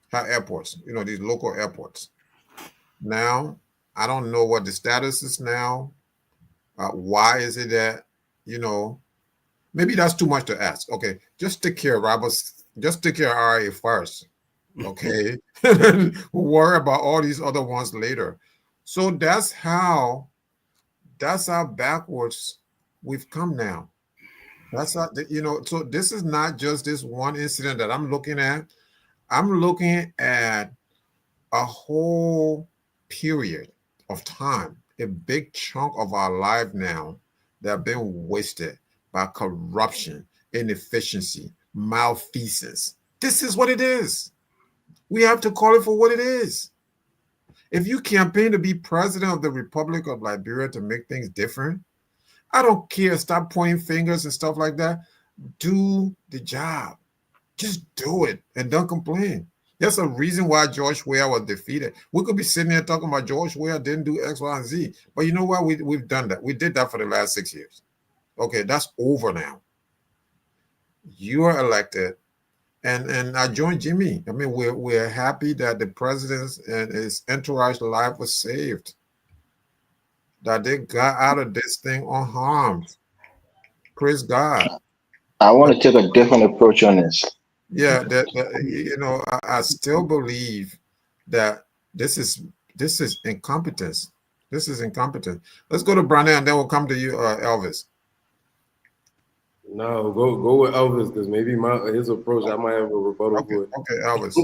have airports, you know, these local airports. Now, I don't know what the status is now. Why is it that, you know, maybe that's too much to ask. Okay, just take care of Roberts, just take care of RA first. Okay. And we'll worry about all these other ones later. So that's how backwards we've come now. That's how, so this is not just this one incident that I'm looking at. I'm looking at a whole period of time, a big chunk of our life now that have been wasted by corruption, inefficiency, malfeasance. This is what it is. We have to call it for what it is. If you campaign to be president of the Republic of Liberia to make things different, I don't care. Stop pointing fingers and stuff like that. Do the job. Just do it and don't complain. There's a reason why George Weah was defeated. We could be sitting here talking about George Weah didn't do X, Y, and Z. But you know what? We've done that. We did that for the last 6 years. Okay, that's over now. You are elected. And I joined Jimmy. I mean, we're happy that the president and his entourage life was saved. That they got out of this thing unharmed. Praise God. I want to take a different approach on this. Yeah, I still believe that this is incompetence. This is incompetence. Let's go to Brandon and then we'll come to you, Elvis. No, go with Elvis because maybe his approach I might have a rebuttal for it. Okay, Elvis.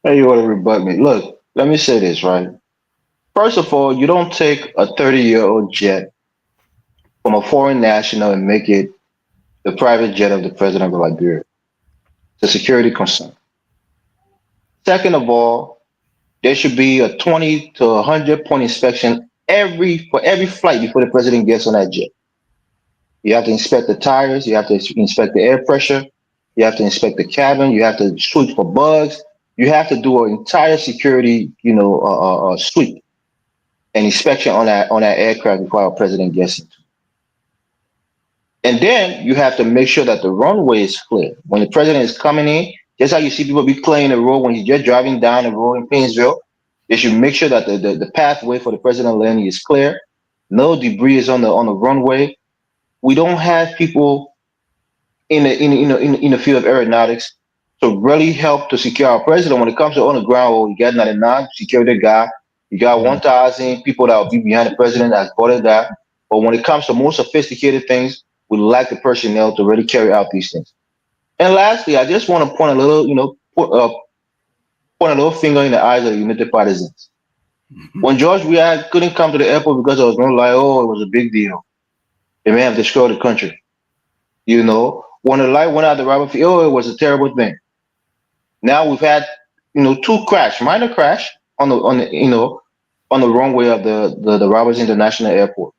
Hey, you want to rebut me? Look, let me say this, right? First of all, you don't take a 30-year-old jet from a foreign national and make it the private jet of the president of Liberia. It's a security concern. Second of all, there should be a 20 to 100 point inspection for every flight before the president gets on that jet. You have to inspect the tires. You have to inspect the air pressure. You have to inspect the cabin. You have to sweep for bugs. You have to do an entire security, sweep and inspection on that aircraft before our president gets into. And then you have to make sure that the runway is clear. When the president is coming in, just how you see people be clearing the road when he's just driving down the road in Painesville, they should make sure that the pathway for the president landing is clear. No debris is on the runway. We don't have people in the field of aeronautics to really help to secure our president. When it comes to on the ground, you got 99 security guy, you got 1,000 people that will be behind the president that's boarded that. But when it comes to more sophisticated things, we lack the personnel to really carry out these things. And lastly, I just want to point a little, point a little finger in the eyes of the United Partisans. When George Weah couldn't come to the airport because there was no light, it was a big deal. It may have destroyed the country. When the light went out the Robert Field, it was a terrible thing. Now we've had, two minor crash on the runway of the Roberts International Airport.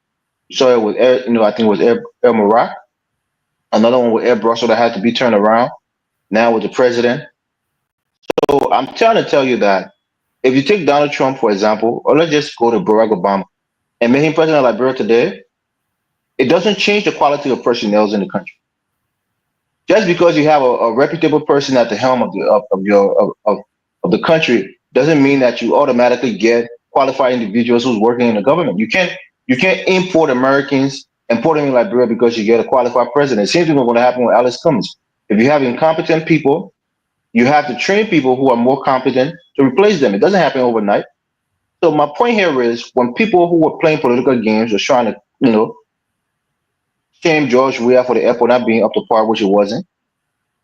So it was I think it was Air Morocco. Another one with Air Brussels that had to be turned around. Now with the president. So I'm trying to tell you that if you take Donald Trump, for example, or let's just go to Barack Obama and make him president of Liberia today, it doesn't change the quality of personnel in the country. Just because you have a reputable person at the helm of the country doesn't mean that you automatically get qualified individuals who's working in the government. You can't import Americans and put them in Liberia because you get a qualified president. Same thing is going to happen with Alice Cummings. If you have incompetent people, you have to train people who are more competent to replace them. It doesn't happen overnight. So my point here is when people who were playing political games are trying to, shame George Weah for the airport not being up to par, which it wasn't.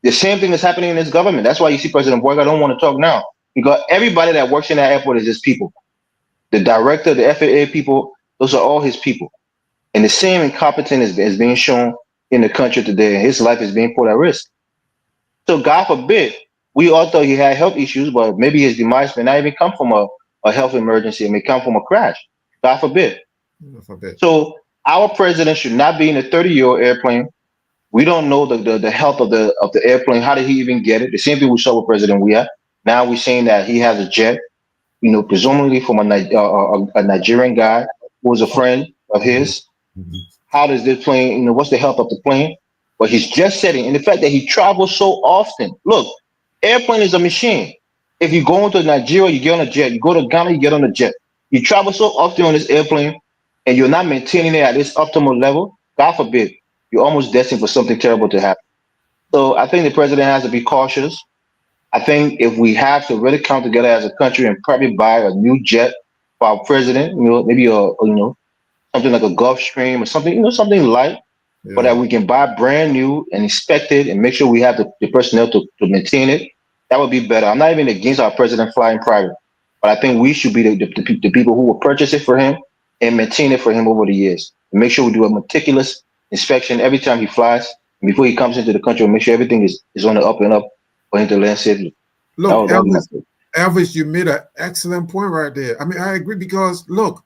The same thing is happening in this government. That's why you see President Boyka don't want to talk now because everybody that works in that airport is his people. The director, the FAA people, those are all his people. And the same incompetence is being shown in the country today. And his life is being put at risk. So God forbid, we all thought he had health issues, but maybe his demise may not even come from a health emergency. It may come from a crash. God forbid. God forbid. So our president should not be in a 30-year-old airplane. We don't know the health of the airplane. How did he even get it? The same thing we saw with President Weah. Now we're saying that he has a jet, presumably from a Nigerian guy who was a friend of his. Mm-hmm. How does this plane, what's the health of the plane? But he's just setting, and the fact that he travels so often. Look, airplane is a machine. If you go into Nigeria, you get on a jet. You go to Ghana, you get on a jet. You travel so often on this airplane, and you're not maintaining it at this optimal level, God forbid, you're almost destined for something terrible to happen. So I think the president has to be cautious. I think if we have to really come together as a country and probably buy a new jet for our president, maybe something like a Gulfstream or something, something light, but that Yeah. we can buy brand new and inspect it and make sure we have the personnel to maintain it. That would be better. I'm not even against our president flying private, but I think we should be the people who will purchase it for him and maintain it for him over the years. And make sure we do a meticulous inspection every time he flies. And before he comes into the country, we'll make sure everything is on the up and up for him to land safely. Look, That would be my favorite. Elvis, you made an excellent point right there. I mean, I agree because look,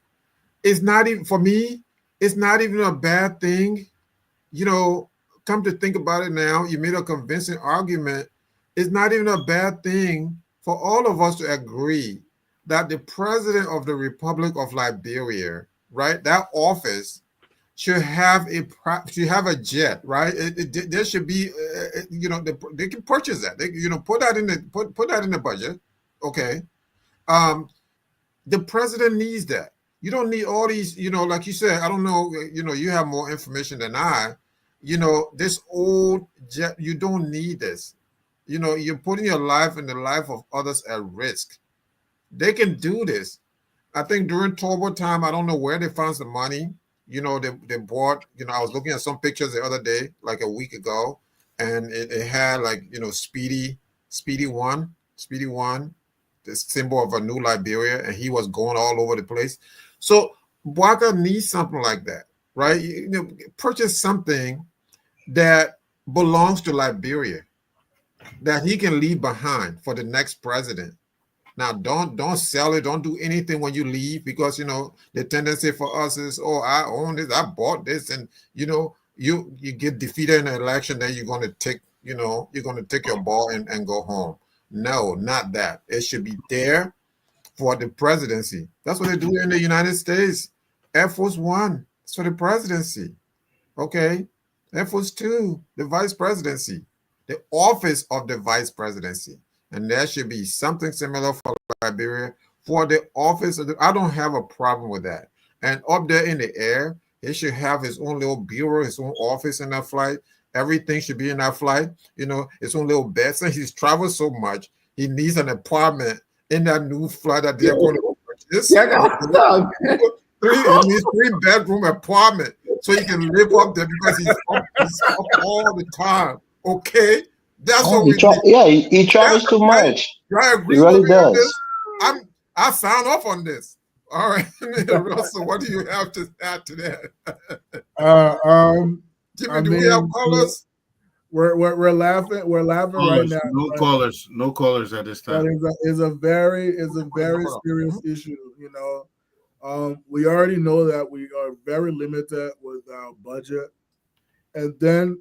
it's not even for me. It's not even a bad thing. Come to think about it now, you made a convincing argument. It's not even a bad thing for all of us to agree that the president of the Republic of Liberia, right, that office should have a jet, right? There should be, they can purchase that. They, put that in the budget, okay. The president needs that. You don't need all these, like you said, I don't know, you have more information than I. This old jet, you don't need this. You're putting your life and the life of others at risk. They can do this. I think during turbo time, I don't know where they found the money. They bought, I was looking at some pictures the other day, like a week ago, and it had like, Speedy One, the symbol of a new Liberia, and he was going all over the place. So Bwaka needs something like that, right? Purchase something that belongs to Liberia that he can leave behind for the next president. Now, don't sell it. Don't do anything when you leave because the tendency for us is, oh, I own this, I bought this, and you get defeated in an election, then you're going to take your ball and go home. No, not that. It should be there for the presidency. That's what they do in the United States. Air Force One, it's for the presidency. Okay. Air Force Two, the vice presidency, the office of the vice presidency. And there should be something similar for Liberia for the office of I don't have a problem with that. And up there in the air, he should have his own little bureau, his own office in that flight. Everything should be in that flight. His own little bed. Since he's traveled so much, he needs an apartment in that new flight that they're going to purchase. He needs 3-bedroom apartment so he can live up there because he's up all the time. Okay? That's what we need. He travels too much. I agree He really with me on does. this. I sign off on this. All right. Russell, what do you have to add to that? Jimmy, do we have callers? We're laughing. We're laughing Callers, right now. No callers at this time. It's a very serious issue. We already know that we are very limited with our budget, and then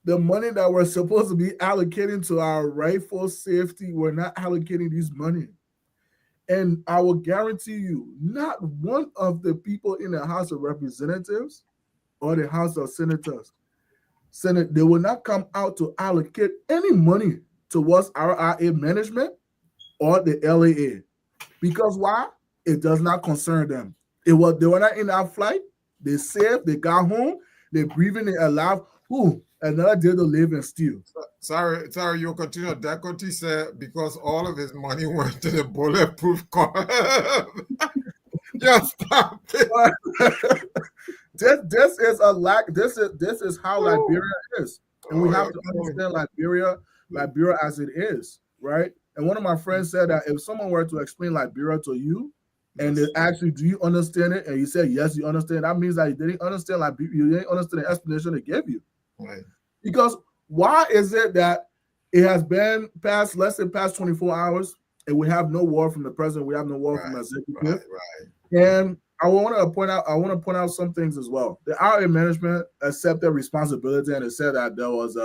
the money that we're supposed to be allocating to our rightful safety, we're not allocating this money. And I will guarantee you, not one of the people in the House of Representatives or the House of Senators, they will not come out to allocate any money towards RIA management or the LAA. Because why? It does not concern them. They were not in our flight. They saved, they got home, they're breathing, they're alive. Another day to live and steal. Sorry, you'll continue. Dakoti said because all of his money went to the bulletproof car. Just stop it. This is a lack. This is how Liberia is, and we have to understand Liberia as it is, right? And one of my friends said that if someone were to explain Liberia to you, and they actually, do you understand it? And you said yes, you understand. That means that you didn't understand Liberia. You didn't understand the explanation they gave you. Right. Because why is it that it has been past 24 hours and we have no word from the president, we have no word from the executive? Right. And I want to point out some things as well. The RA management accepted responsibility and it said that there was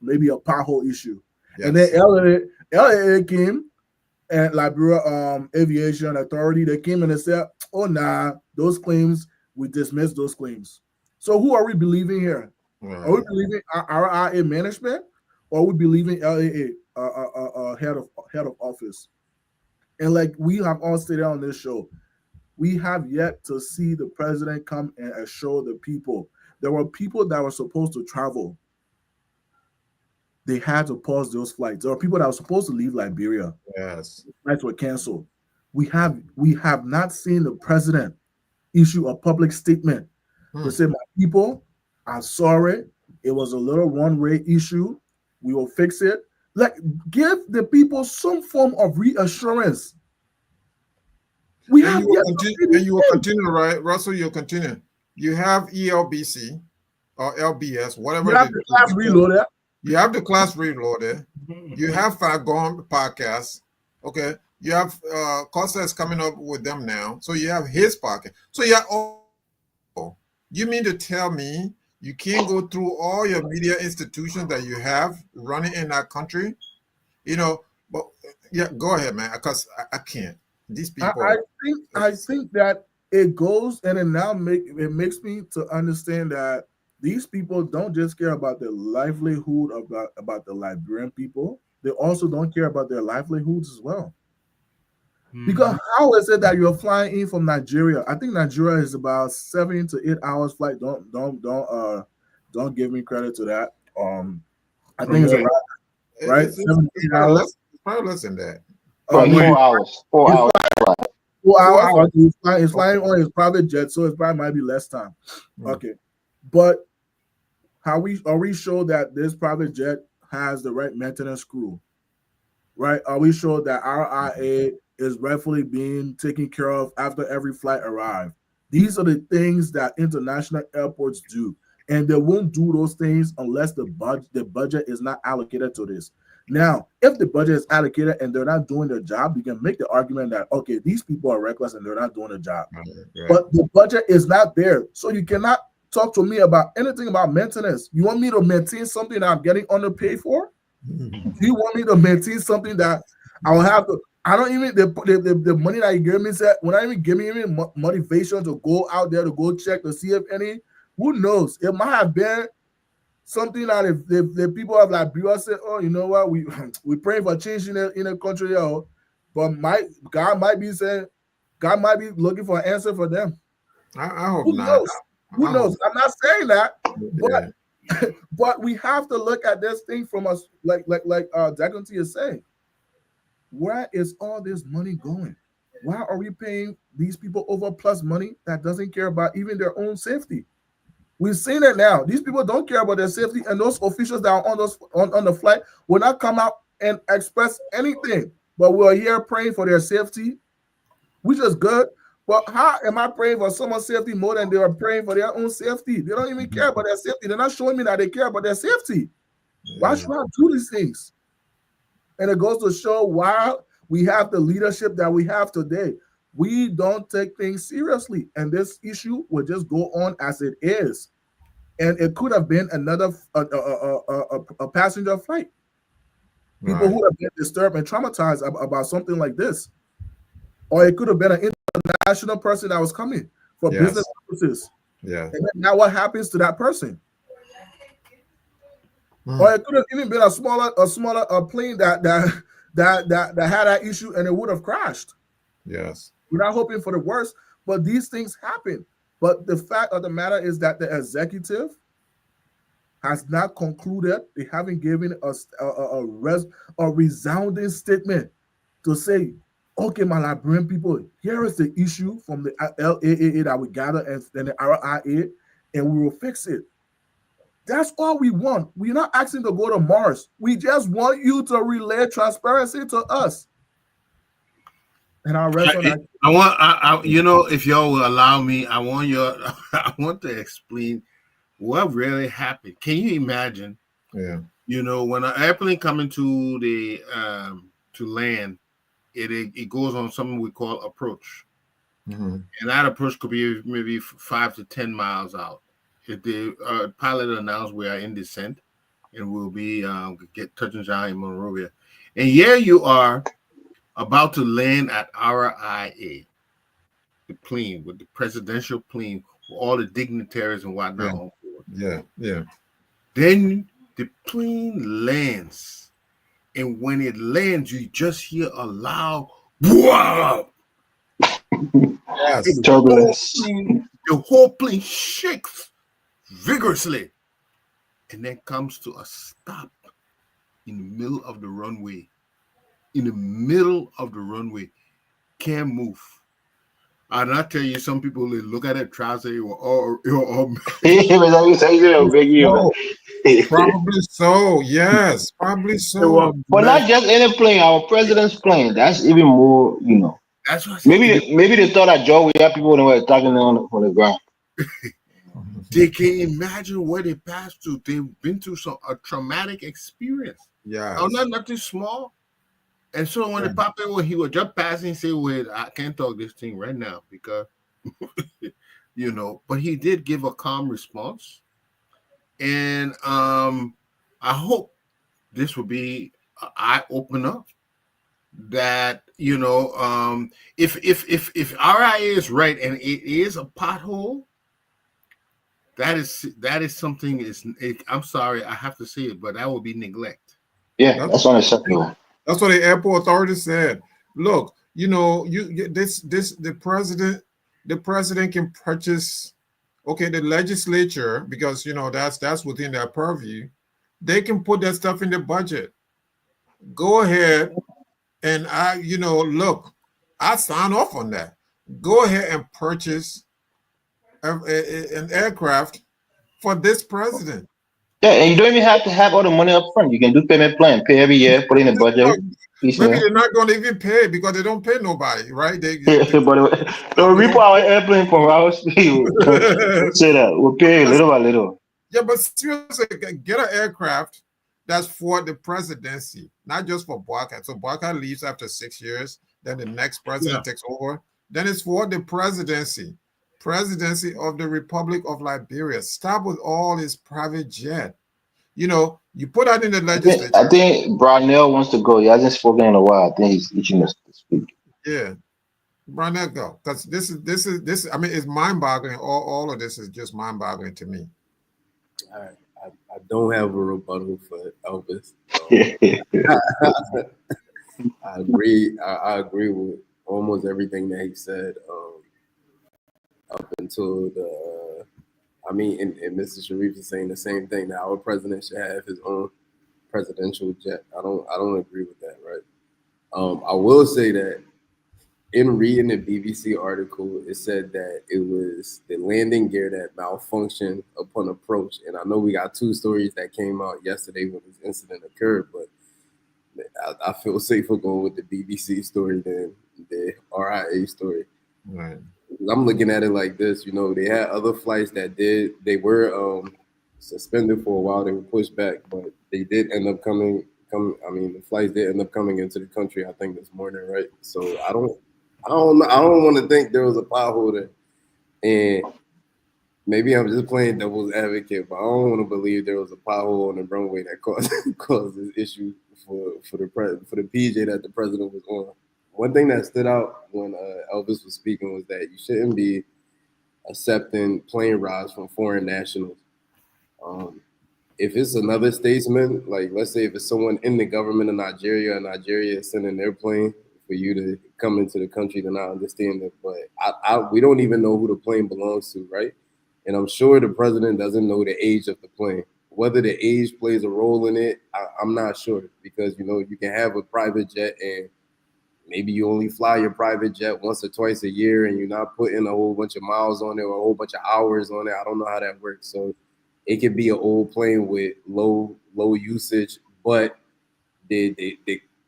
maybe a pothole issue. Yes. And then LAA came and Liberia Aviation Authority, they came and they said, oh nah, those claims, we dismiss those claims. So who are we believing here? Right. Are we believing RIA management, or are we believing LAA head of office? And like we have all stated on this show, we have yet to see the president come and assure the people. There were people that were supposed to travel. they had to pause those flights. There are people that were supposed to leave Liberia. Yes. Flights were canceled. We have not seen the president issue a public statement to say, my people, I'm sorry. It was a little one-way issue. We will fix it. Like, give the people some form of reassurance. We And have you will continue, right? Russell, you'll continue. You have ELBC or LBS, whatever. You have the class reloaded. You have the class reloaded. You have Fagon podcast. Okay. You have Costas coming up with them now. So you have his podcast. So yeah, you mean to tell me you can't go through all your media institutions that you have running in that country? You know, but yeah, go ahead, man, because I can't. These people. I think that it goes, and it makes me to understand that these people don't just care about their livelihood about the Liberian people. They also don't care about their livelihoods as well. Because how is it that you're flying in from Nigeria? I think Nigeria is about 7 to 8 hours flight. Don't give me credit to that. I think it's around, right? It's probably less than that. 4 hours. 4 hours. 4 hours. It's flying on his private jet, so it probably might be less time. Okay, but are we sure that this private jet has the right maintenance crew? Right? Are we sure that our IA is rightfully being taken care of after every flight arrives? These are the things that international airports do, and they won't do those things unless the budget is not allocated to this. Now, if the budget is allocated and they're not doing their job, you can make the argument that, okay, these people are reckless and they're not doing the job. Right. But the budget is not there. So you cannot talk to me about anything about maintenance. You want me to maintain something that I'm getting underpaid for? Do you want me to maintain something that I will have to? I don't even, the money that you give me said, when I even give me motivation to go out there to go check to see if any, who knows? It might have been something that if the people of Liberia say, oh, you know what, we praying for change in the country, but God might be looking for an answer for them. I hope Who not. knows? Who knows? I'm not saying that, but we have to look at this thing from us, like Dagonti is saying. Where is all this money going? Why are we paying these people over plus money that doesn't care about even their own safety? We've seen it now. These people don't care about their safety, and those officials that are on the flight will not come out and express anything. But we're here praying for their safety, which is good. But how am I praying for someone's safety more than they are praying for their own safety? They don't even care about their safety. They're not showing me that they care about their safety. Why should I do these things? And it goes to show why we have the leadership that we have today. We don't take things seriously, and this issue will just go on as it is. And it could have been another a passenger flight. People who have been disturbed and traumatized about something like this, or it could have been an international person that was coming for business purposes. Yeah. And now what happens to that person? Or it could have even been a smaller plane that had that issue and it would have crashed. Yes. We're not hoping for the worst, but these things happen. But the fact of the matter is that the executive has not concluded. They haven't given us a resounding statement to say, okay, my Liberian people, here is the issue from the LAAA that we gather and the RIA, and we will fix it. That's all we want. We're not asking to go to Mars. We just want you to relay transparency to us. And I'll rest on that. I you know, if y'all will allow me, I want to explain what really happened. Can you imagine? Yeah. You know, when an airplane coming to the to land, it goes on something we call approach, and that approach could be maybe 5 to 10 miles out. If the pilot announced we are in descent, and we'll be touching down in Monrovia, and here you are about to land at our IA, the plane with the presidential plane with all the dignitaries and whatnot on board. Yeah. Then the plane lands, and when it lands, you just hear a loud "Whoa!" Yes. Turbulence. The whole plane shakes vigorously, and then comes to a stop. in the middle of the runway. In the middle of the runway, can't move. And I tell you, some people they look at it, try to say, "Oh, Probably so. Yes, probably so. But not just any plane, our president's plane. That's even more, That's what I said. Maybe they thought that Joe, we have people when were talking on the ground. They can imagine what they passed through. They've been through a traumatic experience. Yeah. Nothing small. And so when the pop in, when he was just passing, say, "Wait, I can't talk this thing right now because," But he did give a calm response, and I hope this will be an eye opener. That if RIA is right and it is a pothole, that is something. I'm sorry, I have to say it, but that will be neglect. Yeah, that's unacceptable. That's what the airport authority said. Look, the president can purchase. Okay, the legislature, because that's within their purview. They can put that stuff in the budget. Go ahead. And look, I sign off on that. Go ahead and purchase an aircraft for this president. Yeah, and you don't even have to have all the money up front. You can do payment plan, pay every year, put in the budget. Maybe they're not going to even pay because they don't pay nobody, right? But we put our airplane from our speed. Say that we'll pay little by little. Yeah, but seriously, get an aircraft that's for the presidency, not just for Boakai. So Boakai leaves after 6 years, then the next president takes over. Then it's for the presidency of the Republic of Liberia. Stop with all this private jet. You put that in the legislature. I think Brownell wants to go. He hasn't spoken in a while. I think he's itching us to speak. Yeah, Brownell go, because this is. I mean, it's mind-boggling. All of this is just mind-boggling to me. All right. I don't have a rebuttal for Elvis. I agree. I agree with almost everything that he said. Up until and Mr. Sharif is saying the same thing, that our president should have his own presidential jet. I don't agree with that, right? I will say that in reading the BBC article, it said that it was the landing gear that malfunctioned upon approach. And I know we got two stories that came out yesterday when this incident occurred, but I feel safer going with the BBC story than the RIA story. Right. I'm looking at it like this, they had other flights that they were suspended for a while. They were pushed back, but they did end up the flights did end up coming into the country, I think, this morning, right? So I don't want to think there was a pothole there. And maybe I'm just playing devil's advocate, but I don't want to believe there was a pothole on the runway that caused this issue for the PJ that the president was on. One thing that stood out when Elvis was speaking was that you shouldn't be accepting plane rides from foreign nationals. If it's another statesman, like let's say if it's someone in the government of Nigeria, and Nigeria is sending their plane for you to come into the country, then I understand it. But we don't even know who the plane belongs to, right? And I'm sure the president doesn't know the age of the plane. Whether the age plays a role in it, I'm not sure, because you can have a private jet and maybe you only fly your private jet once or twice a year and you're not putting a whole bunch of miles on it or a whole bunch of hours on it. I don't know how that works. So it could be an old plane with low usage, but the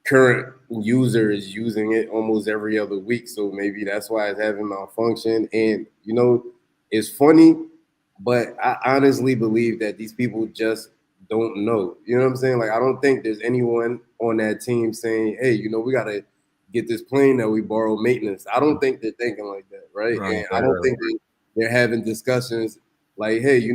current user is using it almost every other week. So maybe that's why it's having malfunction. And, it's funny, but I honestly believe that these people just don't know. You know what I'm saying? Like, I don't think there's anyone on that team saying, hey, we got to get this plane that we borrow maintenance. I don't think they're thinking like that, right? And I don't think they're having discussions like, hey,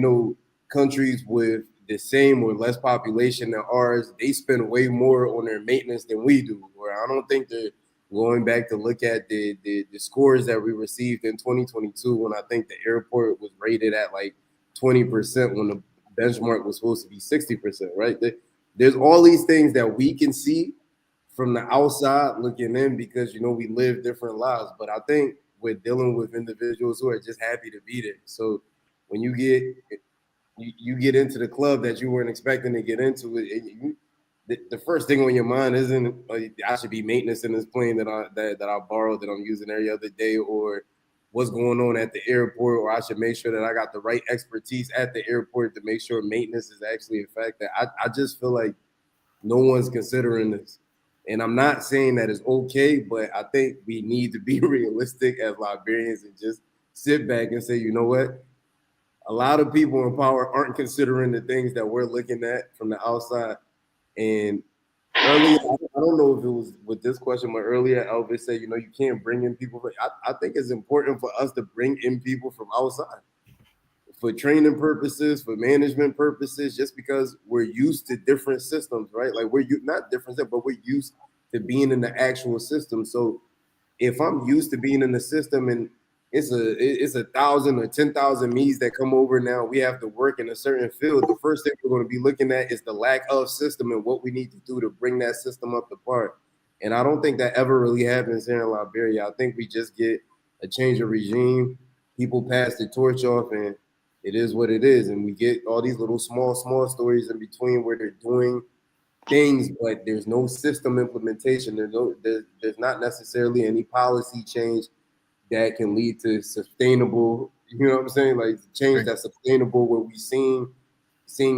countries with the same or less population than ours, they spend way more on their maintenance than we do. Or I don't think they're going back to look at the scores that we received in 2022 when I think the airport was rated at like 20% when the benchmark was supposed to be 60%, right? There's all these things that we can see from the outside looking in because, we live different lives. But I think we're dealing with individuals who are just happy to be there. So when you get into the club that you weren't expecting to get into, the first thing on your mind isn't I should be maintenance in this plane that I borrowed that I'm using every other day, or what's going on at the airport, or I should make sure that I got the right expertise at the airport to make sure maintenance is actually a fact. That I just feel like no one's considering this. And I'm not saying that it's okay, but I think we need to be realistic as Liberians and just sit back and say, you know what? A lot of people in power aren't considering the things that we're looking at from the outside. And earlier, I don't know if it was with this question, but earlier Elvis said, you know, you can't bring in people. I think it's important for us to bring in people from outside for training purposes, for management purposes, just because we're used to different systems, right? Like not different, but we're used to being in the actual system. So if I'm used to being in the system and it's 1,000 or 10,000 me's that come over now, we have to work in a certain field. The first thing we're going to be looking at is the lack of system and what we need to do to bring that system up to par. And I don't think that ever really happens here in Liberia. I think we just get a change of regime, people pass the torch off, and it is what it is. And we get all these little small stories in between where they're doing things, but there's no system implementation. There's not necessarily any policy change that can lead to sustainable, you know what I'm saying? Like change that's sustainable where we seeing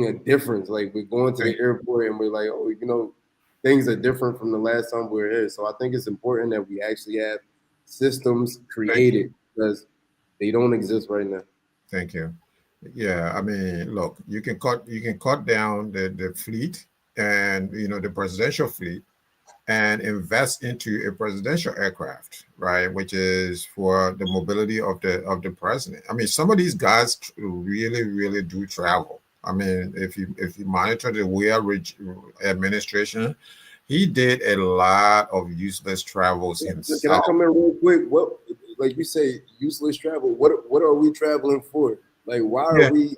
a difference. Like we're going to the airport and we're like, oh, you know, things are different from the last time we were here. So I think it's important that we actually have systems created because they don't exist right now. Thank you. Yeah, I mean, look, you can cut down the fleet and the presidential fleet and invest into a presidential aircraft, right? Which is for the mobility of the president. I mean, some of these guys really, really do travel. I mean, if you monitor the Weah administration, he did a lot of useless travels himself. Can I come in real quick? What, like you say, useless travel? What are we traveling for? Like, why are we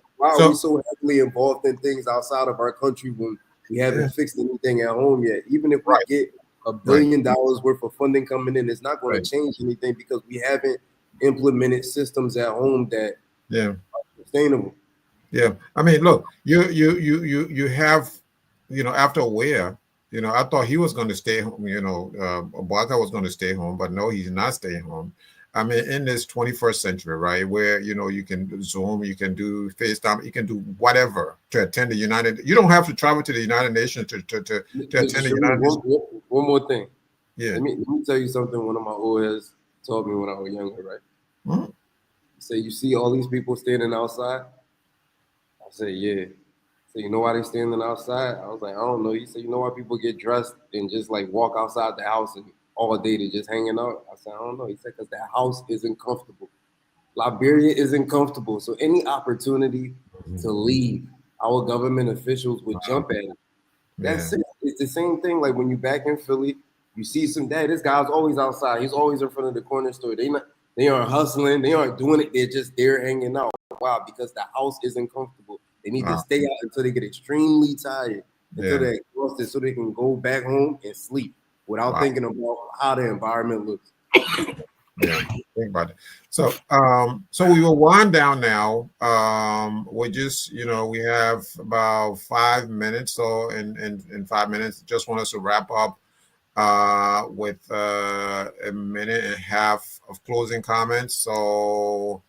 so heavily involved in things outside of our country when we haven't fixed anything at home yet? Even if we get $1 billion worth of funding coming in, it's not going to change anything because we haven't implemented systems at home that are sustainable. Yeah, I mean, look, you have, after Weah, I thought he was going to stay home. Obaka was going to stay home, but no, he's not staying home. I mean, in this 21st century, right, where you can Zoom, you can do FaceTime, you can do whatever to attend the United. You don't have to travel to the United Nations to attend the United Nations. One more thing. Yeah. Let me tell you something. One of my old heads told me when I was younger, right? Mm-hmm. He said, "You see all these people standing outside?" I said, "Yeah." So you know why they standing outside? I was like, I don't know. He said, you know why people get dressed and just like walk outside the house and all day they just hanging out? I said, I don't know. He said, because the house isn't comfortable. Liberia isn't comfortable. So any opportunity to leave, our government officials would jump at it. That's it. It's the same thing. Like when you back in Philly, you see some dad. This guy's always outside. He's always in front of the corner store. They aren't hustling. They aren't doing it. They're just there hanging out. Wow, because the house isn't comfortable. They need to stay out until they get extremely tired, until they're exhausted, so they can go back home and sleep without thinking about how the environment looks. Yeah, think about it. So, so we will wind down now. We just, we have about 5 minutes. So, in 5 minutes, just want us to wrap up with a minute and a half of closing comments. So,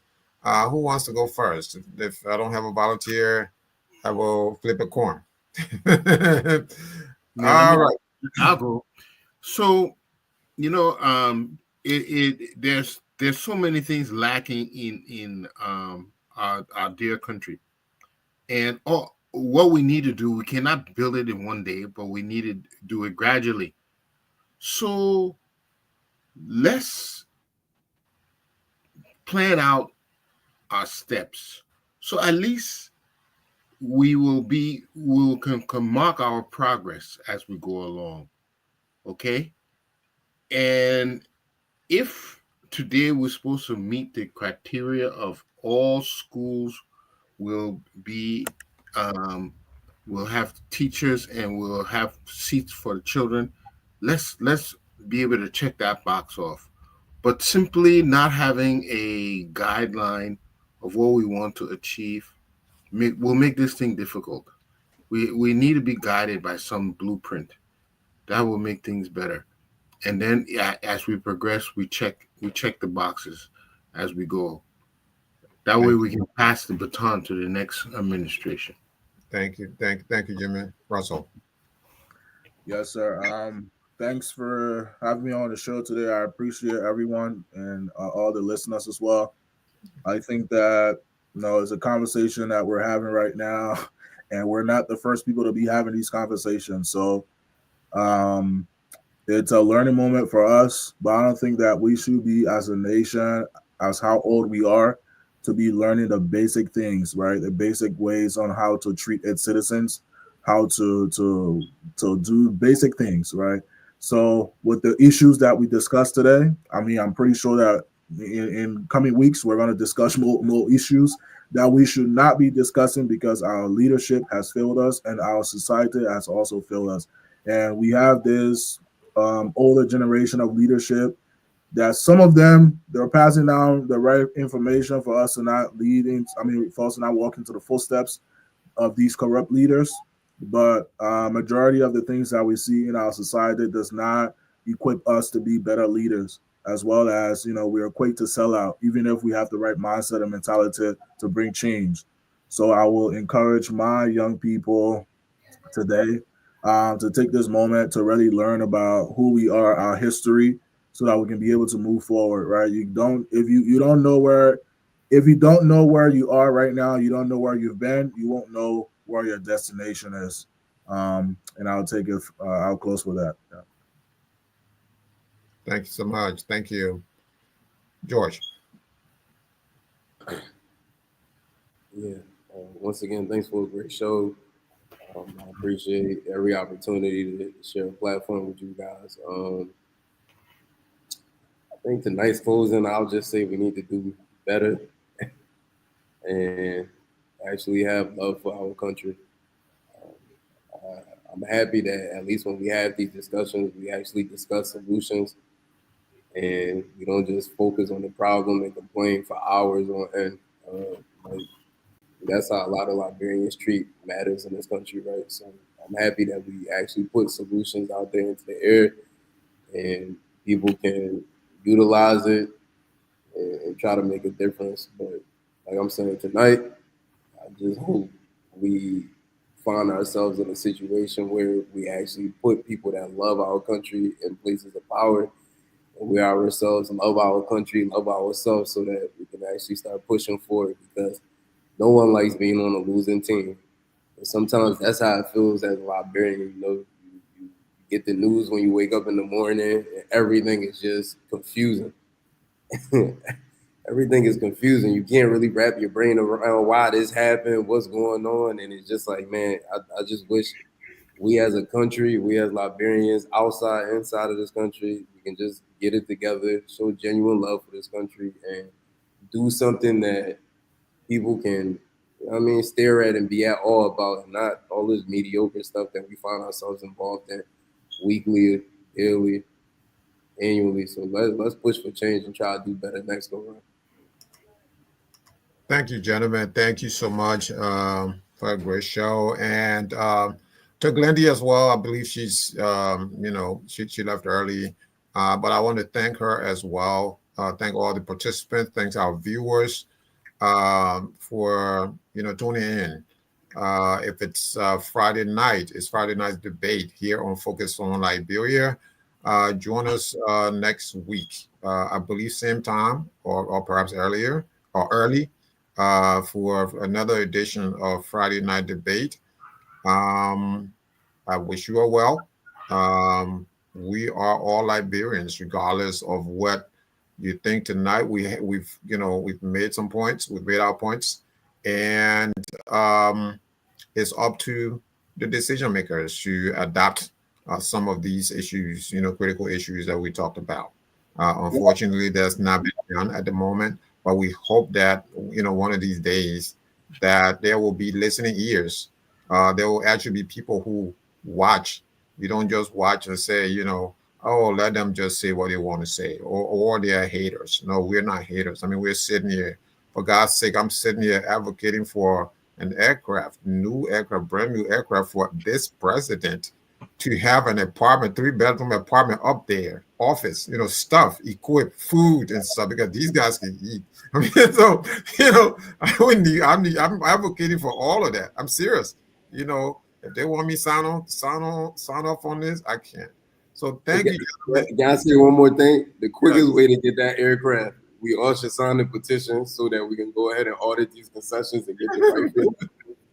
who wants to go first? If I don't have a volunteer, I will flip a coin. All right, I'll go. So, there's so many things lacking in our dear country, and what we need to do, we cannot build it in one day, but we need to do it gradually. So let's plan out our steps, so at least we can mark our progress as we go along. Okay. And if today we're supposed to meet the criteria of all schools will have teachers and we'll have seats for the children, let's be able to check that box off. But simply not having a guideline of what we want to achieve will make this thing difficult. We need to be guided by some blueprint that will make things better. And then as we progress, we check the boxes as we go. That way we can pass the baton to the next administration. Thank you, Jimmy. Russell. Yes, sir. Thanks for having me on the show today. I appreciate everyone and all the listeners as well. I think that it's a conversation that we're having right now, and we're not the first people to be having these conversations. So it's a learning moment for us, but I don't think that we should be, as a nation, as how old we are, to be learning the basic things, right? The basic ways on how to treat its citizens, how to do basic things, right? So with the issues that we discussed today, I mean, I'm pretty sure that in coming weeks we're going to discuss more issues that we should not be discussing because our leadership has failed us and our society has also failed us. And we have this older generation of leadership that some of them, they're passing down the right information for us to not for us to not walk into the footsteps of these corrupt leaders. But majority of the things that we see in our society does not equip us to be better leaders, as well as, we're quick to sell out, even if we have the right mindset and mentality to bring change. So I will encourage my young people today to take this moment to really learn about who we are, our history, so that we can be able to move forward, right? If you don't know where you are right now, you don't know where you've been, you won't know where your destination is. And I'll close with that. Yeah. Thank you so much. Thank you. George. Yeah. Once again, thanks for a great show. I appreciate every opportunity to share a platform with you guys. I think tonight's closing, I'll just say we need to do better and actually have love for our country. I'm happy that at least when we have these discussions, we actually discuss solutions and we don't just focus on the problem and complain for hours on end. That's how a lot of Liberians treat matters in this country, right? So I'm happy that we actually put solutions out there into the air and people can utilize it and try to make a difference. But like I'm saying tonight, I just hope we find ourselves in a situation where we actually put people that love our country in places of power, and we ourselves love our country, love ourselves, so that we can actually start pushing forward, because no one likes being on a losing team. And sometimes that's how it feels as a Liberian. You get the news when you wake up in the morning, and everything is just confusing. Everything is confusing. You can't really wrap your brain around why this happened, what's going on. And it's just like, man, I just wish we as a country, we as Liberians, outside, inside of this country, we can just get it together, show genuine love for this country, and do something that people can, stare at and be at all about, and not all this mediocre stuff that we find ourselves involved in weekly, daily, annually. So let's push for change and try to do better next go around. Thank you, gentlemen. Thank you so much for a great show. And to Glendy as well, I believe she's, she left early, but I want to thank her as well. Thank all the participants. Thanks our viewers for, tuning in. If it's Friday night, it's Friday night's debate here on Focus on Liberia. Join us next week, I believe same time or perhaps earlier or early. For another edition of Friday Night Debate. I wish you all well. We are all Liberians, regardless of what you think tonight. We've made some points. We've made our points, and it's up to the decision makers to adapt some of these issues, critical issues that we talked about. Unfortunately, that's not been done at the moment. But we hope that, one of these days that there will be listening ears. There will actually be people who watch. You don't just watch and say, oh, let them just say what they want to say, or they are haters. No, we're not haters. I mean, we're sitting here, for God's sake, I'm sitting here advocating for an aircraft, new aircraft, brand new aircraft for this president to have an apartment, 3-bedroom apartment up there, office, stuff, equip, food and stuff, because these guys can eat. I mean, so, I wouldn't need, I'm advocating for all of that. I'm serious. If they want me sign off on this, I can. So thank you. Can I say one more thing? The quickest way to get that aircraft, we all should sign the petition so that we can go ahead and audit these concessions and get the right thing.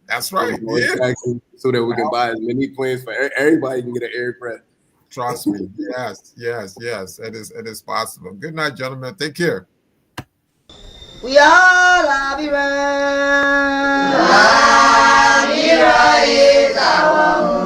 That's right. Yeah. So that we can buy as many planes for everybody can get an aircraft. Trust me. Yes. It is possible. Good night, gentlemen. Take care. We are Liberian. Liberia is our home.